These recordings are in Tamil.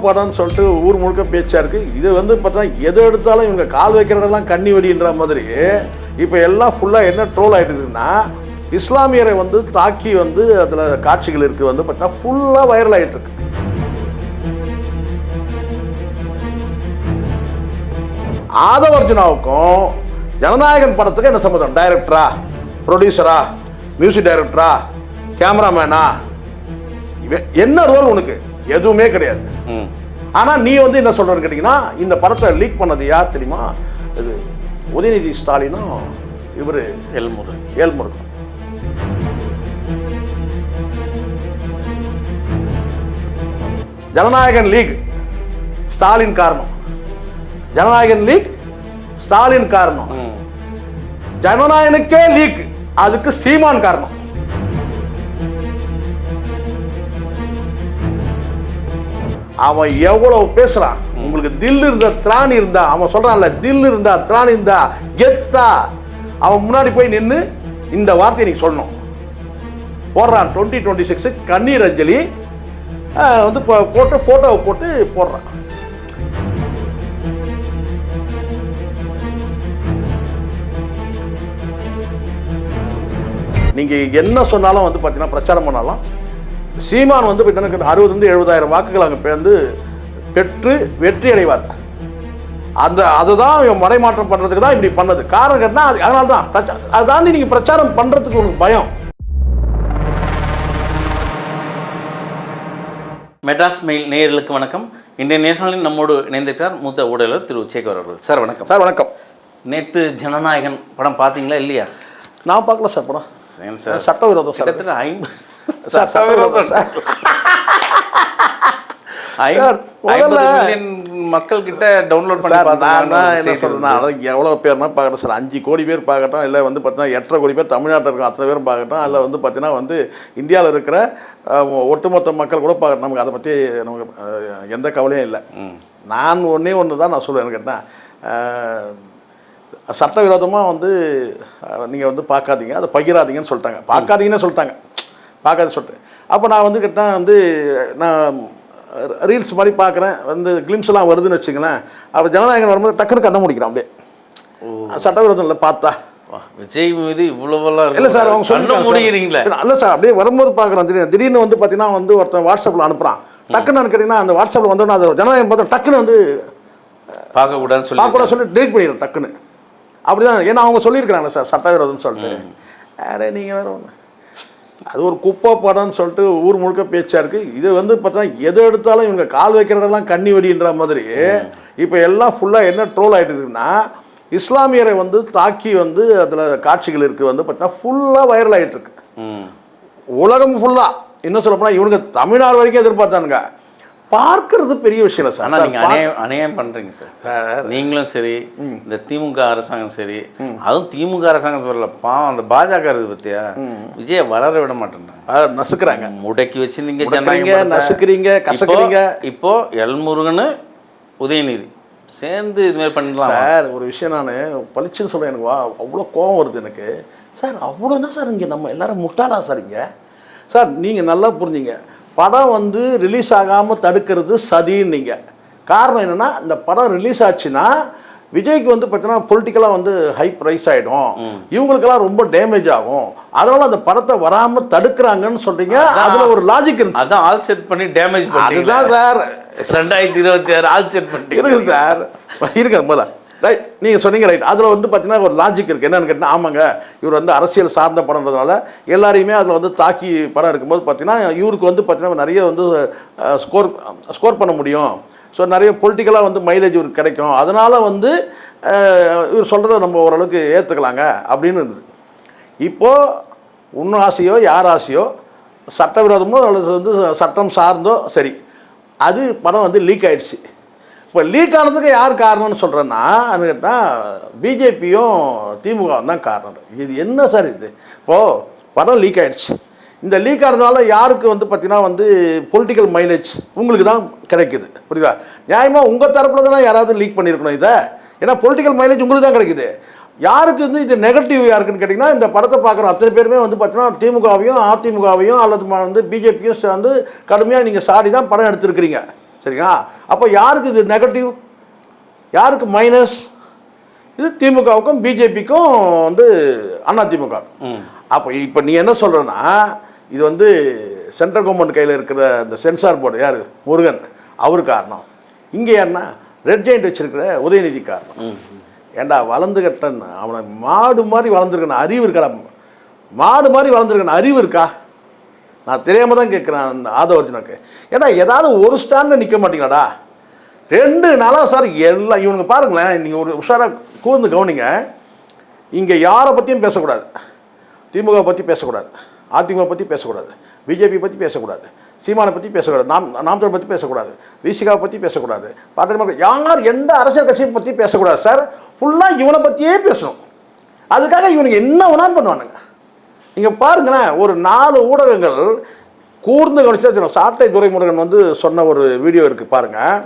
படம்னு சொல்லிட்டு ஊர் முழுக்க பேச்சா இருக்குது. இது வந்து பார்த்தா எது எடுத்தாலும் இவங்க கால் வைக்கிறதெல்லாம் கண்ணி வெடின்ற மாதிரி இப்போ எல்லாம் ஃபுல்லாக என்ன ட்ரோல் ஆகிட்டுதுன்னா, இஸ்லாமியரை வந்து தாக்கி வந்து அதில் காட்சிகள் இருக்குது வந்து பார்த்தீங்கன்னா ஃபுல்லாக வைரல் ஆகிட்டுருக்கு. ஆதவர்ஜுனாவுக்கும் ஜனநாயகன் படத்துக்கு என்ன சம்மந்தம்? டைரக்டரா, ப்ரொடியூசரா, மியூசிக் டைரக்டரா, கேமராமேனா, என்ன ரோல் உனக்கு? எதுவுமே கிடையாது. ஆனால் நீ வந்து என்ன சொல்கிறன்னு கேட்டிங்கன்னா, இந்த படத்தை லீக் பண்ணது யார் தெரியுமா? இது உதயநிதி ஸ்டாலினும் இவர் ஏல்முருகன். ஜனநாயகன் லீக் ஸ்டாலின் காரணம். ஜனநாயகன் லீக் ஸ்டாலின் காரணம். ஜனநாயகனுக்கே லீக் அதுக்கு சீமான் காரணம். அவன் எவ்வளவு பேசுறான். உங்களுக்கு தில் இருந்தா திராணி இருந்தா, அவன் சொல்றான்ல, தில் இருந்தா திராணி இருந்தா கெத்தா அவன் முன்னாடி போய் நின்று இந்த வார்த்தையை நீ சொல்லணும். போடுறான் 2026 கண்ணீர் அஞ்சலி வந்து போட்டு போட்டோவை போட்டு போடுறான். நீங்க என்ன சொன்னாலும் வந்து பார்த்தீங்கன்னா பிரச்சாரம் பண்ணாலும் சீமான் வந்து பார்த்தீங்கன்னா 60,000-70,000 வாக்குகள் அங்கே வந்து பெற்று வெற்றி அடைவார். அதுதான் இவன் மடைமாற்றம் பண்ணுறதுக்கு தான் இப்படி பண்ணது. காரணம் கேட்டால் அதனால தான் அதை தாண்டி நீங்கள் பிரச்சாரம் பண்ணுறதுக்கு உங்களுக்கு பயம். மெட்ராஸ் மெயில் நேயர்களுக்கு வணக்கம். இன்றைய நேர்காணலில் நம்மோடு இணைந்திருக்கிறார் மூத்த ஊடகர் திரு சேகர் அவர்கள். சார் வணக்கம். சார் வணக்கம். நேற்று ஜனநாயகன் படம் பார்த்தீங்களா இல்லையா? நான் பார்க்கல சார் படம். சார் சட்டவிரோதம் சார். கிட்டத்தட்ட 50 சார் சட்டவிரோதம் சார். 50 மில்லியன் மக்கள் கிட்ட டவுன்லோட் பண்ணி பார்த்தா என்ன சொல்றேன்னா, எவ்வளோ பேர்னா பார்க்கட்டும் சார். 5 கோடி பேர் பார்க்கட்டும், இல்லை வந்து பார்த்தீங்கன்னா 8.5 கோடி பேர் தமிழ்நாட்டில் இருக்கும் அத்தனை பேரும் பார்க்கட்டும், அதில் வந்து பார்த்தீங்கன்னா வந்து இந்தியாவில் இருக்கிற ஒட்டுமொத்த மக்கள் கூட பார்க்கட்டும். நமக்கு அதை பற்றி நமக்கு எந்த கவலையும் இல்லை. நான் ஒன்று தான் நான் சொல்லுவேன் கேட்டேன், சட்டவிரோதமாக வந்து நீங்கள் வந்து பார்க்காதீங்க, அதை பகிராதீங்கன்னு சொல்லிட்டாங்க. பார்க்காதீங்கன்னு சொல்லிட்டாங்க, பார்க்காதுன்னு சொல்லிட்டு. அப்போ நான் வந்து கேட்டேன் வந்து நான் ரீல்ஸ் மாதிரி பார்க்குறேன், வந்து கிளிம்ஸ்லாம் வருதுன்னு வச்சுங்களேன். அப்போ ஜனநாயகன் வரும்போது டக்குன்னு கண்ண முடிக்கிறான். அப்படியே சட்டவிரோதம் இல்லை பார்த்தா. விஜய் மீது இவ்வளோவெல்லாம் இல்லை சார், அவங்க சொல்ல முடிகிறீங்களா? இல்லை சார், அப்படியே வரும்போது பார்க்குறோம். திடீர்னு வந்து பார்த்தீங்கன்னா வந்து ஒருத்தன் வாட்ஸ்அப்பில் அனுப்புகிறான். டக்குன்னு கேட்டிங்கன்னா அந்த வாட்ஸ்அப்பில் வந்தோன்னா அது ஜனநாயகம் பார்த்தா டக்குன்னு வந்து பார்க்கக்கூடாதுன்னு சொல்லி டெலிட் பண்ணிடுறேன் டக்குன்னு. அப்படி தான், ஏன்னா அவங்க சொல்லியிருக்கிறாங்களே சார் சட்டவிரோதம்னு சொல்லிட்டு. அடே நீங்கள் வேறு ஒன்று, அது ஒரு குப்பை படம்னு சொல்லிட்டு ஊர் முழுக்க பேச்சா இருக்குது. இது வந்து பார்த்தா எது எடுத்தாலும் இவங்க கால் வைக்கிறதெல்லாம் கண்ணி வெடின்ற மாதிரி இப்போ எல்லாம் ஃபுல்லாக என்ன ட்ரோல் ஆகிட்டுதுன்னா, இஸ்லாமியரை வந்து தாக்கி வந்து அதில் காட்சிகள் இருக்குது வந்து பார்த்தீங்கன்னா ஃபுல்லாக வைரல் ஆகிட்டுருக்கு. உலகம் ஃபுல்லாக இன்னும் சொல்ல போனால் இவனுங்க தமிழ்நாடு வரைக்கும் எதிர்பார்த்தானுங்க. பார்க்கறது பெரிய விஷயம் இல்லை சார். ஆனால் நீங்கள் அநியாயம் பண்ணுறீங்க சார். நீங்களும் சரி, இந்த திமுக அரசாங்கம் சரி, அதுவும் திமுக அரசாங்கம் வரல பாவம் அந்த பாஜக இருக்குது பற்றியா, விஜயை வளர விட மாட்டேன்றாங்க, நசுக்கிறாங்க. முடக்கி வச்சுருந்தீங்க, நசுக்கிறீங்க, கசக்குறீங்க. இப்போ எல்முருகன் உதயநிதி சேர்ந்து இதுமாதிரி பண்ணலாம் சார். ஒரு விஷயம் நான் பளிச்சுன்னு சொல்கிறேன், எனக்கு அவ்வளோ கோவம் வருது எனக்கு சார். அவ்வளோதான் சார், இங்கே நம்ம எல்லோரும் முட்டாளா சார் இங்கே சார். நீங்கள் நல்லா புரிஞ்சுங்க, படம் வந்து ரிலீஸ் ஆகாமல் தடுக்கிறது சதின்னு நீங்கள். காரணம் என்னென்னா, இந்த படம் ரிலீஸ் ஆச்சுன்னா விஜய்க்கு வந்து பார்த்தீங்கன்னா பொலிட்டிக்கலாக வந்து ஹைப் ரைஸ் ஆகிடும், இவங்களுக்கெல்லாம் ரொம்ப டேமேஜ் ஆகும், அதனால அந்த படத்தை வராமல் தடுக்கிறாங்கன்னு சொல்கிறீங்க. அதில் ஒரு லாஜிக் இருந்துச்சு. அதான் ஆல் செட் பண்ணி டேமேஜ் அதுதான் சார். 2026 ஆல் செட் பண்ணி இருக்குது சார், இருக்குது போல. ரைட், நீங்கள் சொன்னீங்க ரைட். அதில் வந்து பார்த்தீங்கன்னா ஒரு லாஜிக் இருக்குது. என்னென்னு கேட்டால், ஆமாங்க இவர் வந்து அரசியல் சார்ந்த படம்ன்றதுனால எல்லாரையுமே அதில் வந்து தாக்கி படம் இருக்கும்போது பார்த்தீங்கன்னா இவருக்கு வந்து பார்த்தீங்கன்னா நிறைய வந்து ஸ்கோர் பண்ண முடியும். ஸோ நிறைய பொலிட்டிக்கலாக வந்து மைலேஜ் இவருக்கு கிடைக்கும், அதனால் வந்து இவர் சொல்கிறத நம்ம ஓரளவுக்கு ஏற்றுக்கலாங்க அப்படின்னு இருந்தது. இப்போது உன் ஆசையோ யார் ஆசையோ, சட்டவிரோதமோ அல்லது வந்து சட்டம் சார்ந்தோ சரி, அது படம் வந்து லீக் ஆகிடுச்சு. இப்போ லீக் ஆனதுக்கு யார் காரணம்னு சொல்கிறேன்னா, அது கேட்டால் பிஜேபியும் திமுகவும் தான் காரணம். இது என்ன சார் இது? இப்போது படம் லீக் ஆகிடுச்சு. இந்த லீக் ஆகிறதுனால யாருக்கு வந்து பார்த்திங்கன்னா வந்து பொலிட்டிக்கல் மைலேஜ் உங்களுக்கு தான் கிடைக்குது, புரியுதா? நியாயமாக உங்கள் தரப்பில் தானே யாராவது லீக் பண்ணியிருக்கணும் இதை. ஏன்னா பொலிட்டிக்கல் மைலேஜ் உங்களுக்கு தான் கிடைக்குது. யாருக்கு வந்து இது நெகட்டிவ் யாருக்குன்னு கேட்டிங்கன்னா, இந்த படத்தை பார்க்குற அத்தனை பேருமே வந்து பார்த்தீங்கன்னா திமுகவையும் அதிமுகவையும் அல்லது வந்து பிஜேபியும் வந்து கடுமையாக நீங்கள் சாடி தான் படம் எடுத்துருக்கிறீங்க. சரிங்களா? அப்போ யாருக்கு இது நெகட்டிவ், யாருக்கு மைனஸ்? இது திமுகவுக்கும் பிஜேபிக்கும் வந்து அதிமுக. அப்போ இப்போ நீ என்ன சொல்கிறன்னா, இது வந்து சென்ட்ரல் கவர்மெண்ட் கையில் இருக்கிற இந்த சென்சார் போர்டு யார், முருகன், அவர் காரணம். இங்கே யாருன்னா ரெட் ஜெயிண்ட் வச்சிருக்கிற உதயநிதி காரணம். ஏண்டா வளர்ந்து கட்டன் அவனை மாடு மாதிரி வளர்ந்துருக்கணும், அறிவு இருக்கா? மாடு மாதிரி வளர்ந்துருக்கணும், அறிவு இருக்கா? நான் தெரியாமல் தான் கேட்குறேன் அந்த ஆதவர்ஜுனுக்கு. ஏன்னா ஏதாவது ஒரு ஸ்டாண்டில் நிற்க மாட்டீங்களாடா? 2 நாளாக சார் எல்லாம் இவனுங்க பாருங்களேன், நீங்கள் ஒரு உஷாராக கூர்ந்து கவனிங்க. இங்கே யாரை பற்றியும் பேசக்கூடாது, திமுக பற்றி பேசக்கூடாது, அதிமுக பற்றி பேசக்கூடாது, பிஜேபி பற்றி பேசக்கூடாது, சீமானை பற்றி பேசக்கூடாது, நாமக்கல் பற்றி பேசக்கூடாது, விசிகாவை பற்றி பேசக்கூடாது, பாட்டாளி யார் எந்த அரசியல் கட்சியை பற்றி பேசக்கூடாது சார். ஃபுல்லாக இவனை பற்றியே பேசணும். அதுக்காக இவனுக்கு என்ன வேணாலும் பண்ணுவானுங்க. நீங்கள் பாருங்களேன், ஒரு 4 ஊடகங்கள் கூர்ந்து கவனிச்சா சாட்டை துரைமுருகன் வந்து சொன்ன ஒரு வீடியோ இருக்குது பாருங்கள்.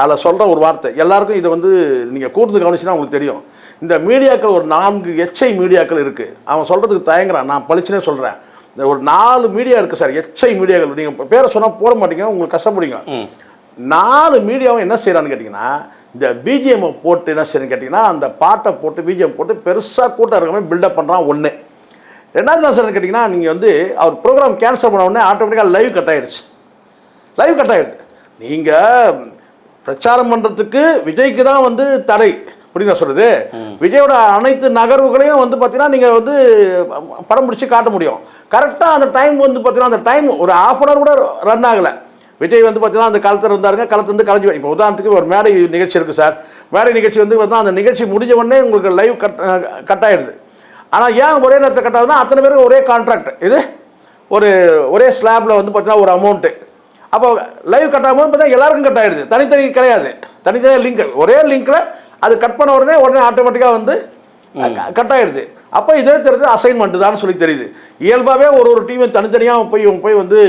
அதில் சொல்கிற ஒரு வார்த்தை எல்லாருக்கும் இதை வந்து நீங்கள் கூர்ந்து கவனிச்சுன்னா உங்களுக்கு தெரியும். இந்த மீடியாக்கள் ஒரு 4 எச்ஐ மீடியாக்கள் இருக்குது. அவன் சொல்கிறதுக்கு தயங்குறான், நான் பளிச்சுனே சொல்கிறேன். இந்த ஒரு 4 மீடியா இருக்குது சார், எச்ஐ மீடியாக்கள். நீங்கள் பேரை சொன்னால் போட மாட்டீங்க, உங்களுக்கு கஷ்டப்படுங்க. 4 மீடியாவும் என்ன செய்கிறான்னு கேட்டிங்கன்னா, இந்த பிஜிஎம்மை போட்டு என்ன செய்யணும்னு கேட்டிங்கன்னா, அந்த பாட்டை போட்டு பிஜிஎம் போட்டு பெருசாக கூட்டம் இருக்கிற மாதிரி பில்டப் பண்ணுறான். ஒன்று. ரெண்டாவது என்ன சார்னு கேட்டிங்கன்னா, நீங்கள் வந்து அவர் ப்ரோக்ராம் கேன்சல் பண்ண உடனே ஆட்டோமேட்டிக்காக லைவ் கட் ஆகிடுச்சு. லைவ் கட் ஆகிடுது. நீங்கள் பிரச்சாரம் பண்ணுறதுக்கு விஜய்க்கு தான் வந்து தடை அப்படின்னு நான் சொல்கிறது. விஜயோட அனைத்து நகர்வுகளையும் வந்து பார்த்தீங்கன்னா நீங்கள் வந்து படம் பிடிச்சி காட்ட முடியும். கரெக்டாக அந்த டைம் வந்து பார்த்தீங்கன்னா, அந்த டைம் ஒரு ½ hour கூட ரன் ஆகலை. விஜய் வந்து பார்த்தீங்கன்னா அந்த களத்தில் இருந்தாருங்க, களத்துலேருந்து கலைஞ்சி. இப்போ உதாரணத்துக்கு ஒரு மேடை நிகழ்ச்சி இருக்குது சார், மேடை நிகழ்ச்சி வந்து பார்த்தீங்கன்னா அந்த நிகழ்ச்சி முடிஞ்ச உடனே உங்களுக்கு லைவ் கட் ஆகிடுது. ஆனால் ஏன் ஒரே நேரத்தை கட் ஆகுதுன்னா, அத்தனை பேருக்கு ஒரே கான்ட்ராக்ட், இது ஒரே ஸ்லாபில் வந்து பார்த்தீங்கன்னா ஒரு அமௌண்ட்டு. அப்போ லைவ் கட் ஆகும்போது பார்த்தீங்கன்னா எல்லாருக்கும் கட் ஆகிடுது, தனித்தனி கிடையாது, தனித்தனியாக லிங்க். ஒரே லிங்க்கில் அது கட் பண்ண உடனே ஆட்டோமேட்டிக்காக வந்து கட் ஆகிடுது. அப்போ இதே தெரியுது அசைன்மெண்ட்டு தான் சொல்லி தெரியுது. இயல்பாகவே ஒரு டீமை தனித்தனியாக போய் வந்து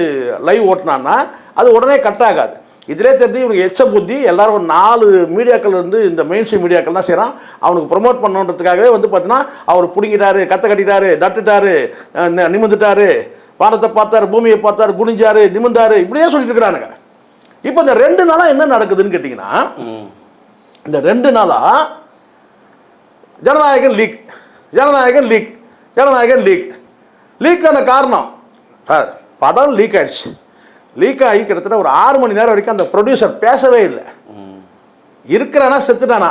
லைவ் ஓட்டினான்னா அது உடனே கட் ஆகாது. இதிலே தெரிஞ்சு இவனுக்கு எச்ச புத்தி. எல்லாரும் ஒரு 4 மீடியாக்கள் வந்து இந்த மெயின் ஸ்ட்ரீம் மீடியாக்கள் தான் செய்கிறான். அவனுக்கு ப்ரொமோட் பண்ணுன்றதுக்காகவே வந்து பார்த்தீங்கன்னா அவர் பிடிங்கிட்டாரு, கத்தை கட்டிட்டாரு, நட்டுட்டாரு, நிமிந்துட்டாரு, வானத்தை பார்த்தாரு, பூமியை பார்த்தாரு, குனிஞ்சாரு, நிமிந்தாரு, இப்படியே சொல்லிட்டு இருக்கிறானுங்க. இப்போ இந்த 2 நாளாக என்ன நடக்குதுன்னு கேட்டிங்கன்னா, இந்த 2 நாளாக Jananayagan leak, Jananayagan leak, Jananayagan leak. லீக்கான காரணம் சார், படம் லீக் ஆகிடுச்சு. லீக் ஆகி கிட்டத்தட்ட ஒரு 6 மணி நேரம் வரைக்கும் அந்த ப்ரொடியூசர் பேசவே இல்லை. இருக்கிறானா செத்துட்டானா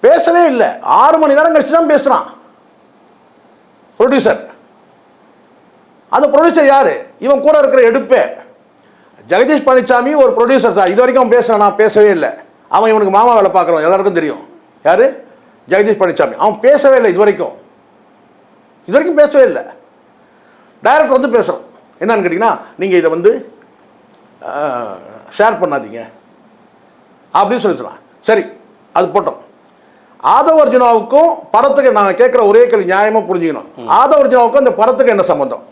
பேசவே இல்லை. 6 மணி நேரம் கழிச்சு தான் பேசுகிறான் ப்ரொடியூசர். அந்த ப்ரொடியூசர் யார்? இவன் கூட இருக்கிற எடுப்பே ஜெகதீஷ் பழனிசாமி ஒரு ப்ரொடியூசர் சார். இது வரைக்கும் அவன் பேசுகிறானா? பேசவே இல்லை. அவன் இவனுக்கு மாமா வேலை பார்க்குறவன், எல்லாருக்கும் தெரியும் யார், ஜெகதீஷ் பழனிசாமி. அவன் பேசவே இல்லை, இது வரைக்கும் பேசவே இல்லை. டைரக்டர் வந்து பேசுகிறோம் என்னன்னு கேட்டிங்கன்னா, நீங்கள் இதை வந்து ஷேர் பண்ணாதீங்க அப்படின்னு சொல்லிக்கலாம். சரி, அது போட்டோம். ஆதவர்ஜுனாவுக்கும் படத்துக்கு நான் கேட்குற ஒரே கேள்வி நியாயமாக புரிஞ்சுக்கணும். ஆதவர்ஜுனாவுக்கும் இந்த படத்துக்கு என்ன சம்மந்தம்?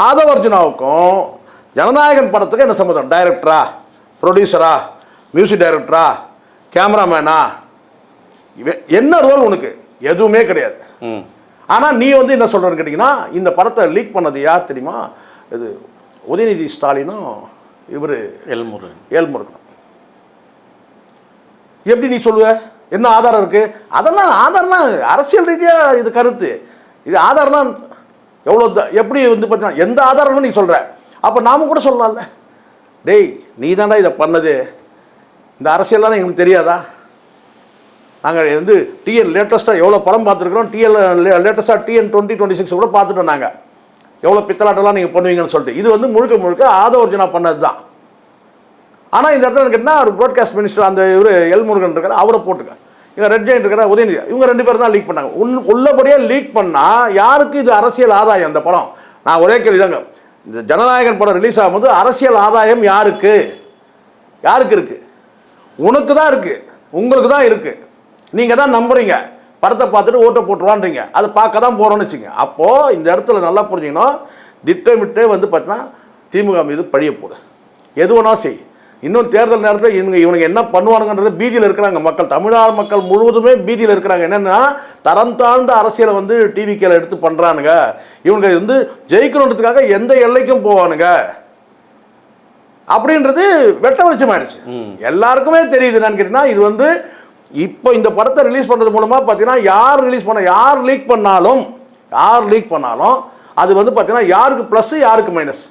ஆதவர்ஜுனாவுக்கும் ஜனநாயகன் படத்துக்கு என்ன சம்மந்தம்? டைரக்டரா, ப்ரொடியூசரா, மியூசிக் டைரக்டரா, கேமராமேனா, என்ன ரோல் உனக்கு? எதுவுமே கிடையாது. ஆனால் நீ வந்து என்ன சொல்கிறன்னு கேட்டிங்கன்னா, இந்த படத்தை லீக் பண்ணது யார் தெரியுமா? இது உதயநிதி ஸ்டாலினும் இவர் எல்முருகன். எப்படி நீ சொல்லுவ? என்ன ஆதாரம் இருக்குது? அதெல்லாம் ஆதாரம்னா அரசியல் ரீதியாக இது கருத்து. இது ஆதாரம்லாம் எவ்வளோ எப்படி வந்து பார்த்தீங்கன்னா எந்த ஆதாரமும் நீ சொல்கிற. அப்போ நாம கூட சொல்லலாம்ல, டேய் நீ தாண்டா இதை பண்ணது, இந்த அரசியல்லாம் எங்களுக்கு தெரியாதா? நாங்கள் வந்து டிஎன் லேட்டஸ்ட்டாக எவ்வளோ படம் பார்த்துருக்குறோம், லேட்டஸ்ட்டாக டிஎன் 2026 கூட பார்த்துட்டோம் நாங்கள், எவ்வளோ பித்தலாட்டெல்லாம் நீங்கள் பண்ணுவீங்கன்னு சொல்லிட்டு. இது வந்து முழுக்க ஆதவர்ஜுனா பண்ணது தான். ஆனால் இந்த இடத்துல கேட்டால் ஒரு ப்ராட்காஸ்ட் மினிஸ்டர் அந்த இவர் எல்முருகன் இருக்கார், அவரை போட்டுக்க. இவங்க ரெட் ஜெயிண்ட் இருக்கிற உதயநிதி, இவங்க 2 பேர் தான் லீக் பண்ணாங்க. உள்ளபடியாக லீக் பண்ணால் யாருக்கு இது அரசியல் ஆதாயம்? அந்த படம் நான் ஒரே கேள்வி தாங்க, இந்த ஜனநாயகன் படம் ரிலீஸ் ஆகும்போது அரசியல் ஆதாயம் யாருக்கு இருக்குது? உனக்கு தான் இருக்குது, உங்களுக்கு தான் இருக்குது. நீங்கள் தான் நம்புறீங்க, படத்தை பார்த்துட்டு ஓட்டை போட்டுருவான்றீங்க. அதை பார்க்க தான் போகிறோன்னு வச்சுங்க. அப்போது இந்த இடத்துல நல்லா புரிஞ்சுக்கணும், திட்டமிட்டே வந்து பார்த்தீங்கன்னா திமுக மீது பழிய போடு, எது வேணா செய். இன்னும் தேர்தல் நேரத்தில் இவனுக்கு என்ன பண்ணுவானுங்கன்றது பீதியில் இருக்கிறாங்க மக்கள். தமிழ்நாடு மக்கள் முழுவதுமே பீதியில் இருக்கிறாங்க. என்னென்னா தரம் தாழ்ந்த அரசியலை வந்து டிவிக்கில் எடுத்து பண்ணுறானுங்க. இவங்க வந்து ஜெயிக்கணுன்றதுக்காக எந்த எல்லைக்கும் போவானுங்க. அப்படின்றது வெட்ட வெளிச்சம் ஆயிடுச்சு. எல்லாருக்குமே தெரியுது. என்னன்னு கேட்டீங்கன்னா, இது வந்து இப்போ இந்த படத்தை ரிலீஸ் பண்ணுறது மூலமாக பார்த்தீங்கன்னா யார் லீக் பண்ணாலும் அது வந்து பார்த்தீங்கன்னா யாருக்கு ப்ளஸ் யாருக்கு மைனஸ்.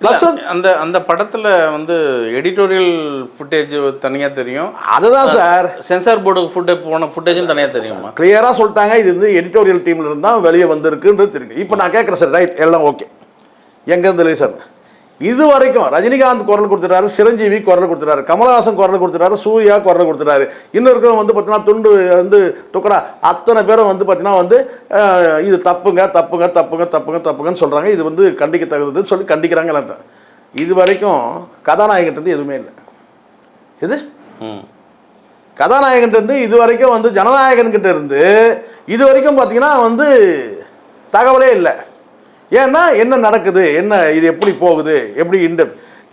ப்ளஸ் அந்த அந்த படத்தில் வந்து எடிட்டோரியல் ஃபுட்டேஜ் தனியாக தெரியும். அதுதான் சார், சென்சார் போர்டு போன ஃபுட்டேஜும் தனியாக தெரியுமா? கிளியராக சொல்லிட்டாங்க. இது வந்து எடிட்டோரியல் டீமில் இருந்தால் வெளியே வந்திருக்குன்றது தெரியும். இப்போ நான் கேட்குறேன் சார், ரைட், எல்லாம் ஓகே. எங்கேருந்து ரிலீஸ் ஆகுது? இது வரைக்கும் ரஜினிகாந்த் குரல் கொடுத்துட்டாரு, சிரஞ்சீவி குரல் கொடுத்துட்டாரு, கமலஹாசன் குரல் கொடுத்துட்டாரு, சூர்யா குரல் கொடுத்துட்டாரு, இன்னொருக்கும் வந்து பார்த்தீங்கன்னா துண்டு வந்து துக்கடா அத்தனை பேரும் வந்து பார்த்தீங்கன்னா வந்து இது தப்புங்கன்னு சொல்கிறாங்க. இது வந்து கண்டிக்கத்தகுதுன்னு சொல்லி கண்டிக்கிறாங்க. இது வரைக்கும் கதாநாயகன்றது எதுவுமே இல்லை. இது கதாநாயகன்றது இது வரைக்கும் வந்து ஜனநாயகன்கிட்ட இருந்து இது வரைக்கும் பார்த்தீங்கன்னா வந்து தகவலே இல்லை. ஏன்னா என்ன நடக்குது, என்ன இது எப்படி போகுது, எப்படி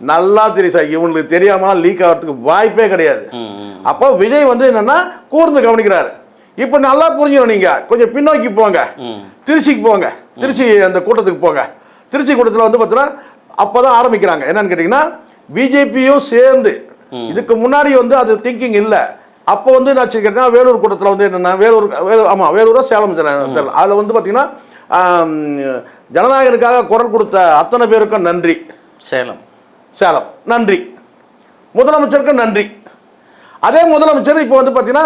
நல்லா தெரியும் சார். இவங்களுக்கு தெரியாமல் லீக் ஆகிறதுக்கு வாய்ப்பே கிடையாது. அப்போ விஜய் வந்து என்னன்னா கூர்ந்து கவனிக்கிறாரு. இப்போ நல்லா புரிஞ்சிடும். நீங்கள் கொஞ்சம் பின்னோக்கி போங்க, திருச்சிக்கு போங்க, திருச்சி அந்த கூட்டத்துக்கு போங்க. திருச்சி கூட்டத்தில் வந்து பார்த்தீங்கன்னா அப்போ தான் ஆரம்பிக்கிறாங்க. என்னன்னு கேட்டிங்கன்னா, பிஜேபியும் சேர்ந்து இதுக்கு முன்னாடி வந்து அது திங்கிங் இல்லை. அப்போ வந்து என்ன கேட்டிங்கன்னா, வேலூர் கூட்டத்தில் வந்து என்னென்னா வேலூரா சேலம் தெரியல. அதில் வந்து பார்த்தீங்கன்னா ஜனநாயகனுக்காக குரல் கொடுத்த அத்தனை பேருக்கும் நன்றி. சேலம் நன்றி. முதலமைச்சருக்கும் நன்றி. அதே முதலமைச்சர் இப்போ வந்து பார்த்தீங்கன்னா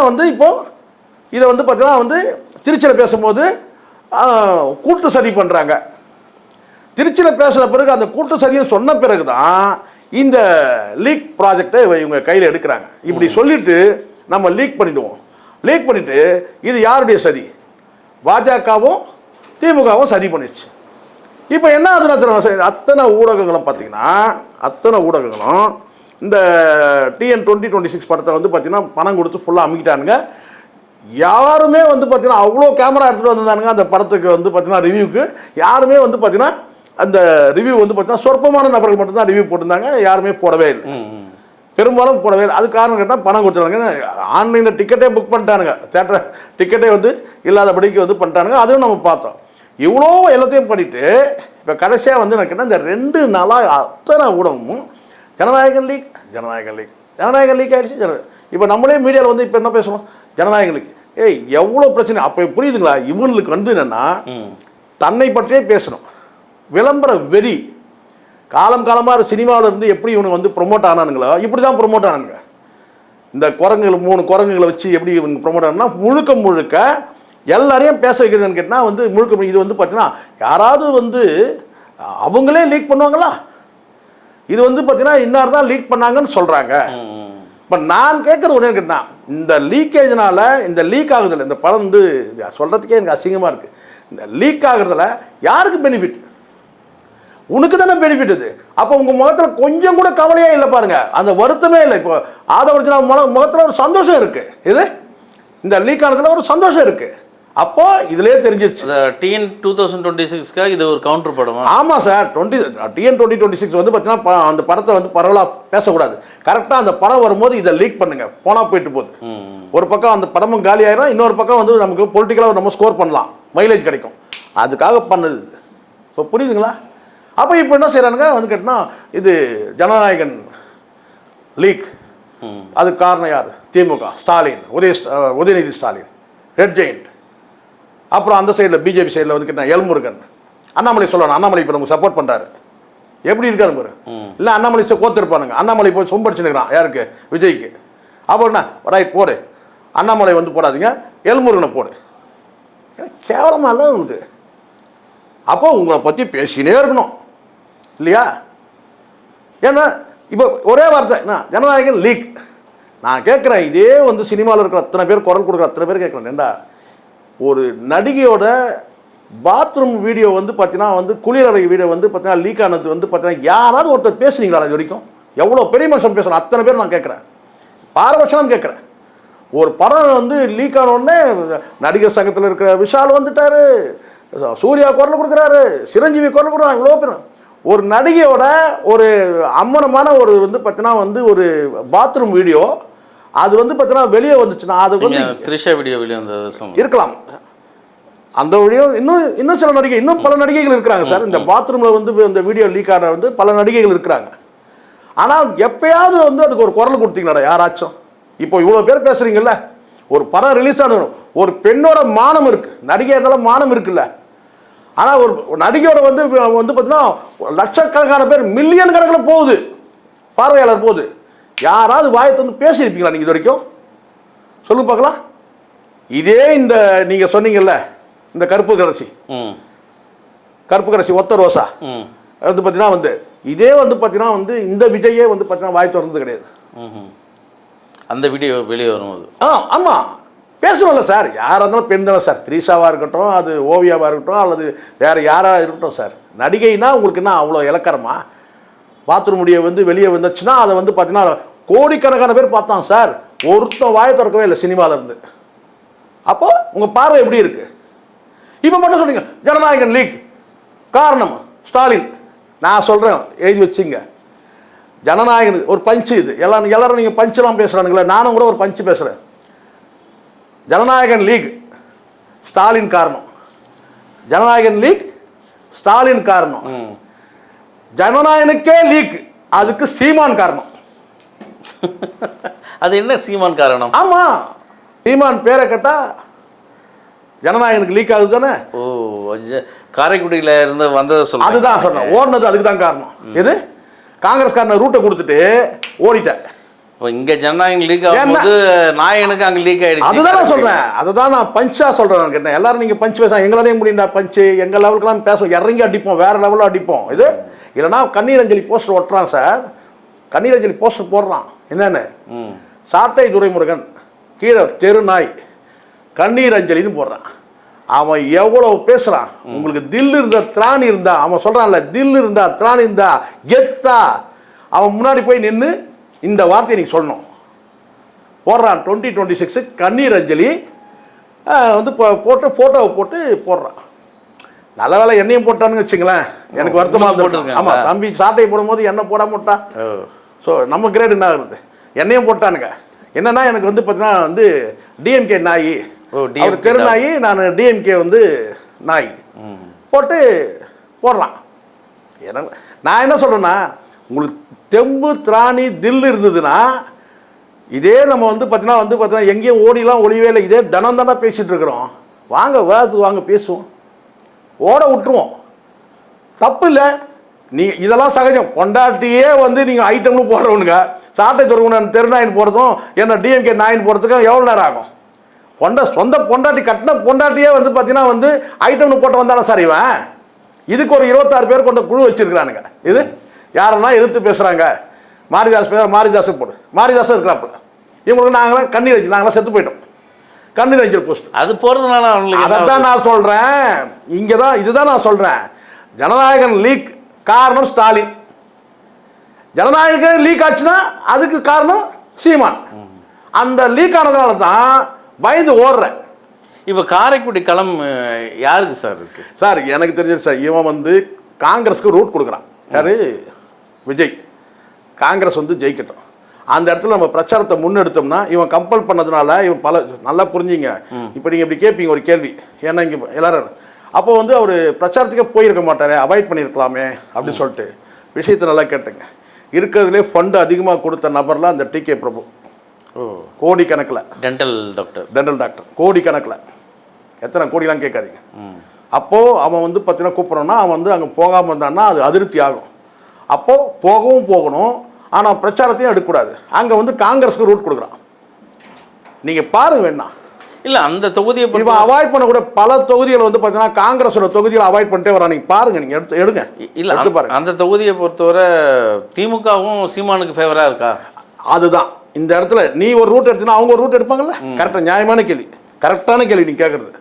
இதை வந்து பார்த்தீங்கன்னா திருச்சியில் பேசும்போது கூட்டு சதி பண்ணுறாங்க. திருச்சியில் பேசுகிற பிறகு அந்த கூட்டு சதின்னு சொன்ன பிறகு தான் இந்த லீக் ப்ராஜெக்டை இவங்க கையில் எடுக்கிறாங்க. இப்படி சொல்லிட்டு நம்ம லீக் பண்ணிவிட்டு இது யாருடைய சதி? பாஜகவும் திமுகவும் சதி பண்ணிடுச்சு. இப்போ என்ன ஆகுதுன்னா, அத்தனை ஊடகங்களும் பார்த்தீங்கன்னா இந்த TN 2026 படத்தை வந்து பார்த்தீங்கன்னா பணம் கொடுத்து ஃபுல்லாக அமுக்கிட்டானுங்க. யாருமே வந்து பார்த்தீங்கன்னா அவ்வளோ கேமரா எடுத்துகிட்டு வந்திருந்தானுங்க அந்த படத்துக்கு வந்து பார்த்தீங்கன்னா ரிவ்யூக்கு. யாருமே வந்து பார்த்தீங்கன்னா அந்த ரிவ்யூ வந்து பார்த்தீங்கன்னா சொற்பமான நபர்கள் மட்டும்தான் ரிவ்யூ போட்டிருந்தாங்க. யாருமே போடவே இல்லை, பெரும்பாலும் போடவே இல்லை. அது காரணம் கேட்டால் பணம் கொடுத்துருவாங்க. ஆன்லைனில் டிக்கெட்டே புக் பண்ணிட்டானுங்க. தேட்டர் டிக்கெட்டே வந்து இல்லாதபடிக்கு வந்து பண்ணிட்டானுங்க. அதுவும் நம்ம பார்த்தோம். இவ்வளோ எல்லாத்தையும் பண்ணிவிட்டு இப்போ கடைசியாக வந்து நான் கேட்டால் இந்த 2 நாளாக அத்தனை ஊடகமும் ஜனநாயகன் லீக் ஆகிடுச்சு. இப்போ நம்மளே மீடியாவில் வந்து இப்போ என்ன பேசணும், ஜனநாயகன் லீக். எவ்வளோ பிரச்சனை. அப்போ புரியுதுங்களா? இவங்களுக்கு வந்து என்னென்னா தன்னை பற்றியே பேசணும். விளம்பர வெறி. காலமாக சினிமாவில் இருந்து எப்படி இவனுக்கு வந்து ப்ரொமோட் ஆனானுங்களோ இப்படி தான் ப்ரொமோட் ஆனானுங்க. இந்த 3 குரங்குகளை வச்சு எப்படி இவங்க ப்ரொமோட் ஆனா முழுக்க எல்லாரையும் பேச வைக்கிறதுன்னு கேட்டால் வந்து முழுக்க இது வந்து பார்த்தீங்கன்னா யாராவது வந்து அவங்களே லீக் பண்ணுவாங்களா? இது வந்து பார்த்தீங்கன்னா இன்னார் தான் லீக் பண்ணாங்கன்னு சொல்கிறாங்க. இப்போ நான் கேட்குறது ஒன்று கேட்டால் இந்த லீக்கேஜினால் இந்த லீக் ஆகுதில்ல, இந்த படம் வந்து சொல்கிறதுக்கே எனக்கு அசிங்கமாக இருக்குது. இந்த லீக் ஆகுறதுல யாருக்கு பெனிஃபிட்? உனக்கு தானே பெனிஃபிட் இது. அப்போ உங்கள் முகத்தில் கொஞ்சம் கூட கவலையே இல்லை பாருங்க, அந்த வருத்தமே இல்லை. இப்போ ஆதவர்ஜனா முகத்தில் ஒரு சந்தோஷம் இருக்குது. இது இந்த லீக் ஆனதில் ஒரு சந்தோஷம் இருக்குது. அப்போ இதுலேயே தெரிஞ்சிச்சு TN 2026 இது ஒரு கவுண்டர் படமா? ஆமாம் சார். TN 2026 வந்து பார்த்தீங்கன்னா அந்த படத்தை வந்து பரவலாக பேசக்கூடாது. கரெக்டாக அந்த படம் வரும்போது இதை லீக் பண்ணுங்க, போனால் போயிட்டு போகுது. ஒரு பக்கம் அந்த படமும் காலி ஆயிரும், இன்னொரு பக்கம் வந்து நமக்கு பொலிட்டிக்கலாக நம்ம ஸ்கோர் பண்ணலாம், மைலேஜ் கிடைக்கும். அதுக்காக பண்ணது. இப்போ புரியுதுங்களா? அப்போ இப்போ என்ன செய்கிறானுங்க வந்து கேட்டால் இது ஜனநாயகன் லீக். அதுக்கு காரணம் யார்? திமுக, ஸ்டாலின், உதயநிதி ஸ்டாலின், ரெட் ஜெயிண்ட். அப்புறம் அந்த சைடில் பிஜேபி சைடில் வந்து கேட்டால் எல்முருகன். அண்ணாமலை சொல்லணும், அண்ணாமலை இப்போ நமக்கு சப்போர்ட் பண்ணுறாரு. எப்படி இருக்காரு பாரு. இல்லை அண்ணாமலை கோத்திருப்பானுங்க. அண்ணாமலை போய் சொம்படிச்சுனுக்கிறான் யாருக்கு? விஜய்க்கு. அப்போ என்ன ரைட் போடு, அண்ணாமலை வந்து போடாதீங்க, எல்முருகனை போடு. கேவலமாக இல்லை உங்களுக்கு? அப்போ உங்களை பற்றி பேசிக்கினே இருக்கணும் இல்லையா? ஏன்னா இப்போ ஒரே வார்த்தை என்ன, ஜனநாயகன் லீக். நான் கேட்குறேன், இதே வந்து சினிமாவில் இருக்கிற அத்தனை பேர் குரல் கொடுக்குற அத்தனை பேர் கேட்குறேன். ஏண்டா ஒரு நடிகையோட பாத்ரூம் வீடியோ வந்து பார்த்தீங்கன்னா வந்து குளிரறை வீடியோ வந்து பார்த்தீங்கன்னா லீக் ஆனது வந்து பார்த்தீங்கன்னா யாராவது ஒருத்தர் பேசுனீங்களா அது வரைக்கும்? எவ்வளோ பெரிய மனுஷன் பேசணும், அத்தனை பேர் நான் கேட்குறேன். பாரபட்சம் கேட்குறேன். ஒரு படம் வந்து லீக் ஆனோடனே நடிகர் சங்கத்தில் இருக்கிற விஷால் வந்துட்டார், சூர்யா குரல் கொடுக்குறாரு, சிரஞ்சீவி குரல் கொடுக்குறாங்க. இவ்வளோ பேர் ஒரு நடிகையோட ஒரு அம்மனமான ஒரு வந்து பார்த்தீங்கன்னா வந்து ஒரு பாத்ரூம் வீடியோ அது வந்து பார்த்தீங்கன்னா வெளியே வந்துச்சுன்னா அது வந்து த்ரிஷா வீடியோ வெளியே வந்தது இருக்கலாம். அந்த வழியும் இன்னும் சில நடிகை, இன்னும் பல நடிகைகள் இருக்கிறாங்க சார். இந்த பாத்ரூமில் வந்து இந்த வீடியோ லீக் ஆன வந்து பல நடிகைகள் இருக்கிறாங்க. ஆனால் எப்பயாவது வந்து அதுக்கு ஒரு குரல் கொடுத்தீங்களாடா யாராச்சும்? இப்போ இவ்வளோ பேர் பேசுகிறீங்கல்ல, ஒரு படம் ரிலீஸ் ஆன ஒரு பெண்ணோட மானம் இருக்குது, நடிகை இருந்தாலும் மானம் இருக்குல்ல. ஆனால் ஒரு நடிகையோட வந்து பார்த்தீங்கன்னா லட்சக்கணக்கான பேர், மில்லியன் கணக்கில் போகுது பார்வையாளர் போகுது. யாராவது வாயத்தை வந்து பேசியிருப்பீங்களா நீங்கள் இது வரைக்கும்? சொல்லுங்க பார்க்கலாம். இதே இந்த நீங்கள் சொன்னீங்கல்ல, இந்த கருப்பு கரசி ஒத்த ரோசா வந்து பார்த்தீங்கன்னா வந்து இதே வந்து பார்த்தீங்கன்னா வந்து இந்த விஜயே வந்து பார்த்தீங்கன்னா வாய் திறந்தது கிடையாது. அந்த வீடியோ வெளியே வரும்போது ஆமாம் பேசணும்ல சார். யாராக இருந்தாலும் பெண் தானே சார். த்ரீஷாவாக இருக்கட்டும், அது ஓவியாவாக இருக்கட்டும், அல்லது வேறு யாராக இருக்கட்டும் சார். நடிகைனா உங்களுக்கு என்ன அவ்வளோ இலக்கரமா? பாத்ரூம் முடிய வந்து வெளியே வந்துச்சுன்னா அதை வந்து பார்த்தீங்கன்னா கோடிக்கணக்கான பேர் பார்த்தாங்க சார். ஒருத்தன் வாயை திறக்கவே இல்லை சினிமாவிலேருந்து. அப்போ உங்கள் பார்வை எப்படி இருக்குது? இப்போ மட்டும் சொன்னீங்க ஜனநாயகன் லீக் காரணம் ஸ்டாலின். நான் சொல்கிறேன், எழுதி வச்சுங்க. ஜனநாயகன் ஒரு பஞ்சு. இது எல்லாரும் நீங்கள் பஞ்செல்லாம் பேசுகிறானுங்களே, நானும் கூட ஒரு பஞ்சு பேசுகிறேன். ஜனநாயகன் லீக் ஸ்டாலின் காரணம். ஜனநாயகன் லீக் ஸ்டாலின் காரணம். ஜனநாயகனுக்கே லீக் அதுக்கு சீமான் காரணம். அது என்ன சீமான் காரணம்? ஆமாம், சீமான் பேரை கேட்டால் ஜனநாயகனுக்கு லீக் ஆகுது தானே. ஓ, காரைக்குடியில் இருந்து வந்ததை சொல்ல, அதுதான் சொன்னேன். ஓடினது அதுக்கு தான் காரணம். எது? காங்கிரஸ்காரனை ரூட்டை கொடுத்துட்டு ஓடிட்டேன். இப்போ இங்கே ஜனநாயகம் லீக் ஆகும்போது நாயகனுக்கு அங்கே லீக் ஆகிடுச்சு. அதுதான் நான் சொல்கிறேன். அதுதான் நான் பஞ்சாக சொல்கிறேன். கேட்டேன் எல்லாரும் நீங்கள் பஞ்ச் பேச எங்களாலேயும் முடியுண்டா பஞ்சு, எங்கள் லெவலுக்குலாம் பேசுவோம், இறங்கி அடிப்போம், வேறு லெவலில் அடிப்போம். இது இல்லைனா கண்ணீர் அஞ்சலி போஸ்டர் ஒட்டுறான் சார். கண்ணீர் அஞ்சலி போஸ்டர் போடுறான். என்னென்னு சாட்டை துரைமுருகன் கீழே தெருநாய் கண்ணீர் அஞ்சலின்னு போடுறான். அவன் எவ்வளோ பேசுகிறான். உங்களுக்கு தில் இருந்தா திராணி இருந்தா, அவன் சொல்கிறான்ல, தில் இருந்தா திராணி இருந்தா கெத்தா அவன் முன்னாடி போய் நின்று இந்த வார்த்தையை நீங்கள் சொல்லணும். போடுறான் 2026 கண்ணீர் அஞ்சலி வந்து போட்டு ஃபோட்டோவை போட்டு போடுறான். நல்ல வேலை எண்ணெயும் போட்டான்னு வச்சுங்களேன், எனக்கு வருத்தமாக போட்டுருங்க. ஆமாம், தம்பி சாட்டையை போடும்போது எண்ணெய் போட மாட்டா. ஸோ நம்ம கிரேட் என்ன ஆகுறது? எண்ணெயும் போட்டானுங்க. என்னன்னா எனக்கு வந்து பார்த்தீங்கன்னா வந்து டிஎம்கே நாய், அவர் தெரு நாய், நான் டிஎம்கே வந்து நாய் போட்டு போடுறான். நான் என்ன சொல்கிறேன்னா, உங்களுக்கு தெம்பு திராணி தில் இருந்ததுன்னா இதே நம்ம வந்து பார்த்தீங்கன்னா எங்கேயும் ஓடிலாம் ஒளிவே இல்லை, இதே தனம் தானே பேசிகிட்டு இருக்கிறோம். வாங்க வேறு வாங்க பேசுவோம், ஓட விட்டுருவோம், தப்பு இல்லை. நீ இதெல்லாம் சகஜம். பொண்டாட்டியே வந்து நீங்கள் ஐட்டம்னு போடுறவனுங்க, சாட்டை துறவுன்னு தெருநாயின் போகிறதும் என்ன டிஎம்கே நாயின் போகிறதுக்கும் எவ்வளோ நேரம் ஆகும்? சொந்த பொண்டாட்டி கட்டின பொண்டாட்டியே வந்து பார்த்தீங்கன்னா வந்து ஐட்டம்னு போட்டு வந்தானே சார் இவன். இதுக்கு ஒரு 26 பேர் கொண்ட குழு வச்சுருக்கிறானுங்க. இது யாரெல்லாம் எதிர்த்து பேசுகிறாங்க? மாரிதாஸ் பேர், மாரிதாஸை போடு, மாரிதாஸும் இருக்கிறாப்புல. இவங்களுக்கு நாங்களாம் கண்ணீர் வச்சு நாங்களாம் செத்து போயிட்டோம். கண்ணீர் வச்சு போஸ்ட் அது போகிறதுனால அதைத்தான் நான் சொல்கிறேன். இங்கே தான் இதுதான் நான் சொல்கிறேன். ஜனநாயகன் லீக் காரணம் ஸ்டாலின். ஜனநாயகம் லீக் ஆச்சுன்னா அதுக்கு காரணம் சீமான். அந்த லீக் ஆனதுனால தான் பயந்து ஓடுறேன். இப்போ காரைக்குடி களம் யாருக்கு சார் இருக்கு? சார் எனக்கு தெரிஞ்சது சார், இவன் வந்து காங்கிரஸுக்கு ரூட் கொடுக்குறான். யார்? விஜய். காங்கிரஸ் வந்து ஜெயிக்கட்டும், அந்த இடத்துல நம்ம பிரச்சாரத்தை முன்னெடுத்தோம்னா, இவன் கம்பல் பண்ணதுனால இவன் பல நல்லா புரிஞ்சிங்க. இப்போ நீங்கள் இப்படி கேட்பீங்க ஒரு கேள்வி, ஏன்னா இங்கே எல்லாரும் அப்போ வந்து அவர் பிரச்சாரத்துக்கே போயிருக்க மாட்டாரே, அவாய்ட் பண்ணியிருக்கலாமே அப்படின்னு சொல்லிட்டு விஷயத்தை நல்லா கேட்டுங்க. இருக்கிறதுலே ஃபண்டு அதிகமாக கொடுத்த நபர்லாம் அந்த டிகே பிரபு. கோடி கணக்கில் டென்டல் டாக்டர் கோடி கணக்கில், எத்தனை கோடிலாம் கேட்காதீங்க. அப்போது அவன் வந்து பார்த்தீங்கன்னா கூப்பிட்றோன்னா அவன் வந்து அங்கே போகாமல் இருந்தான்னா அது அதிருப்தி ஆகும். அப்போது போகணும், ஆனால் பிரச்சாரத்தையும் எடுக்கக்கூடாது. அங்கே வந்து காங்கிரஸுக்கு ரூட் கொடுக்குறான். நீங்கள் பாருங்க வேணா இல்லை அந்த தொகுதியை இவன் அவாய்ட் பண்ணக்கூடிய பல தொகுதிகள் வந்து பார்த்தீங்கன்னா காங்கிரஸோட தொகுதியில் அவாய்ட் பண்ணிட்டே வரான். நீங்கள் பாருங்கள், நீங்கள் எடுங்க. இல்லை எடுத்து பாருங்க. அந்த தொகுதியை பொறுத்தவரை திமுகவும் சீமானுக்கு ஃபேவராக இருக்கா? அதுதான் இந்த இடத்துல நீ ஒரு ரூட் எடுத்தீங்கன்னா அவங்க ஒரு ரூட் எடுப்பாங்கல்ல. கரெக்டாக நியாயமான கேள்வி, கரெக்டான கேள்வி நீ கேட்குறது.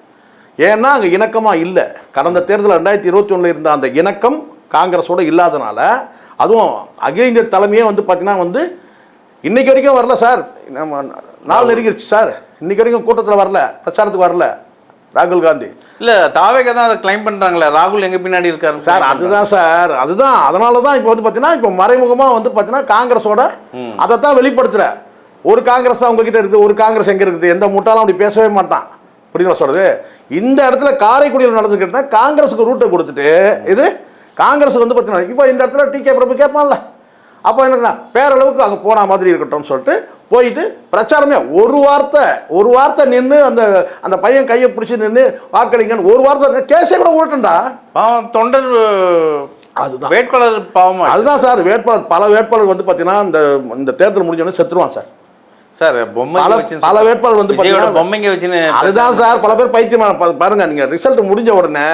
ஏன்னா அங்கே இணக்கமாக இல்லை. கடந்த தேர்தல் 2021 இருந்த அந்த இணக்கம் காங்கிரஸோடு இல்லாதனால, அதுவும் அகில இந்திய தலைமையே வந்து பார்த்தீங்கன்னா வந்து இன்றைக்கி வரைக்கும் வரல சார். நம்ம நாள் நெருங்கிருச்சு சார், இன்றைக்கி வரைக்கும் கூட்டத்தில் வரல, பிரச்சாரத்துக்கு வரல ராகுல் காந்தி. இல்லை தாவேக தான் அதை கிளைம் பண்ணுறாங்களே, ராகுல் எங்கள் பின்னாடி இருக்காரு சார். அதுதான் சார், அதுதான். அதனால தான் இப்போ வந்து பார்த்தீங்கன்னா இப்போ மறைமுகமாக வந்து பார்த்தீங்கன்னா காங்கிரஸோட அதைத்தான் வெளிப்படுத்துகிற. ஒரு காங்கிரஸ் தான் உங்ககிட்ட இருக்குது, ஒரு காங்கிரஸ் எங்கே இருக்குது? எந்த முட்டாலும் அப்படி பேசவே மாட்டான். புரியுங்களா சொல்கிறது? இந்த இடத்துல காரைக்குடியில் நடந்துக்கிட்டா காங்கிரஸுக்கு ரூட்டை கொடுத்துட்டு இது காங்கிரஸுக்கு வந்து பார்த்தீங்கன்னா இப்போ இந்த இடத்துல டிகே பிரபு கேட்பான்ல, அப்போ என்னன்னா பேரளவுக்கு அங்கே போன மாதிரி இருக்கட்டும்னு சொல்லிட்டு போயிட்டு பிரச்சாரமே ஒரு வார்த்தை நின்று அந்த அந்த பையன் கையை பிடிச்சி நின்று வாக்களிங்கன்னு ஒரு வார்த்தை கேஸே கூட ஓட்டுண்டா. தொண்டர் அதுதான் வேட்பாளர் பாவமா. அதுதான் சார் வேட்பாளர் பல வேட்பாளர் வந்து பார்த்தீங்கன்னா இந்த தேர்தல் முடிஞ்சோடனே செத்துருவான் சார். சார் பொம்மை பல வேட்பாளர் வந்து பார்த்தீங்கன்னா பொம்மைங்க வச்சுன்னு அதுதான் சார் பல பேர் பைத்தியமான பாருங்க. நீங்கள் ரிசல்ட் முடிஞ்ச உடனே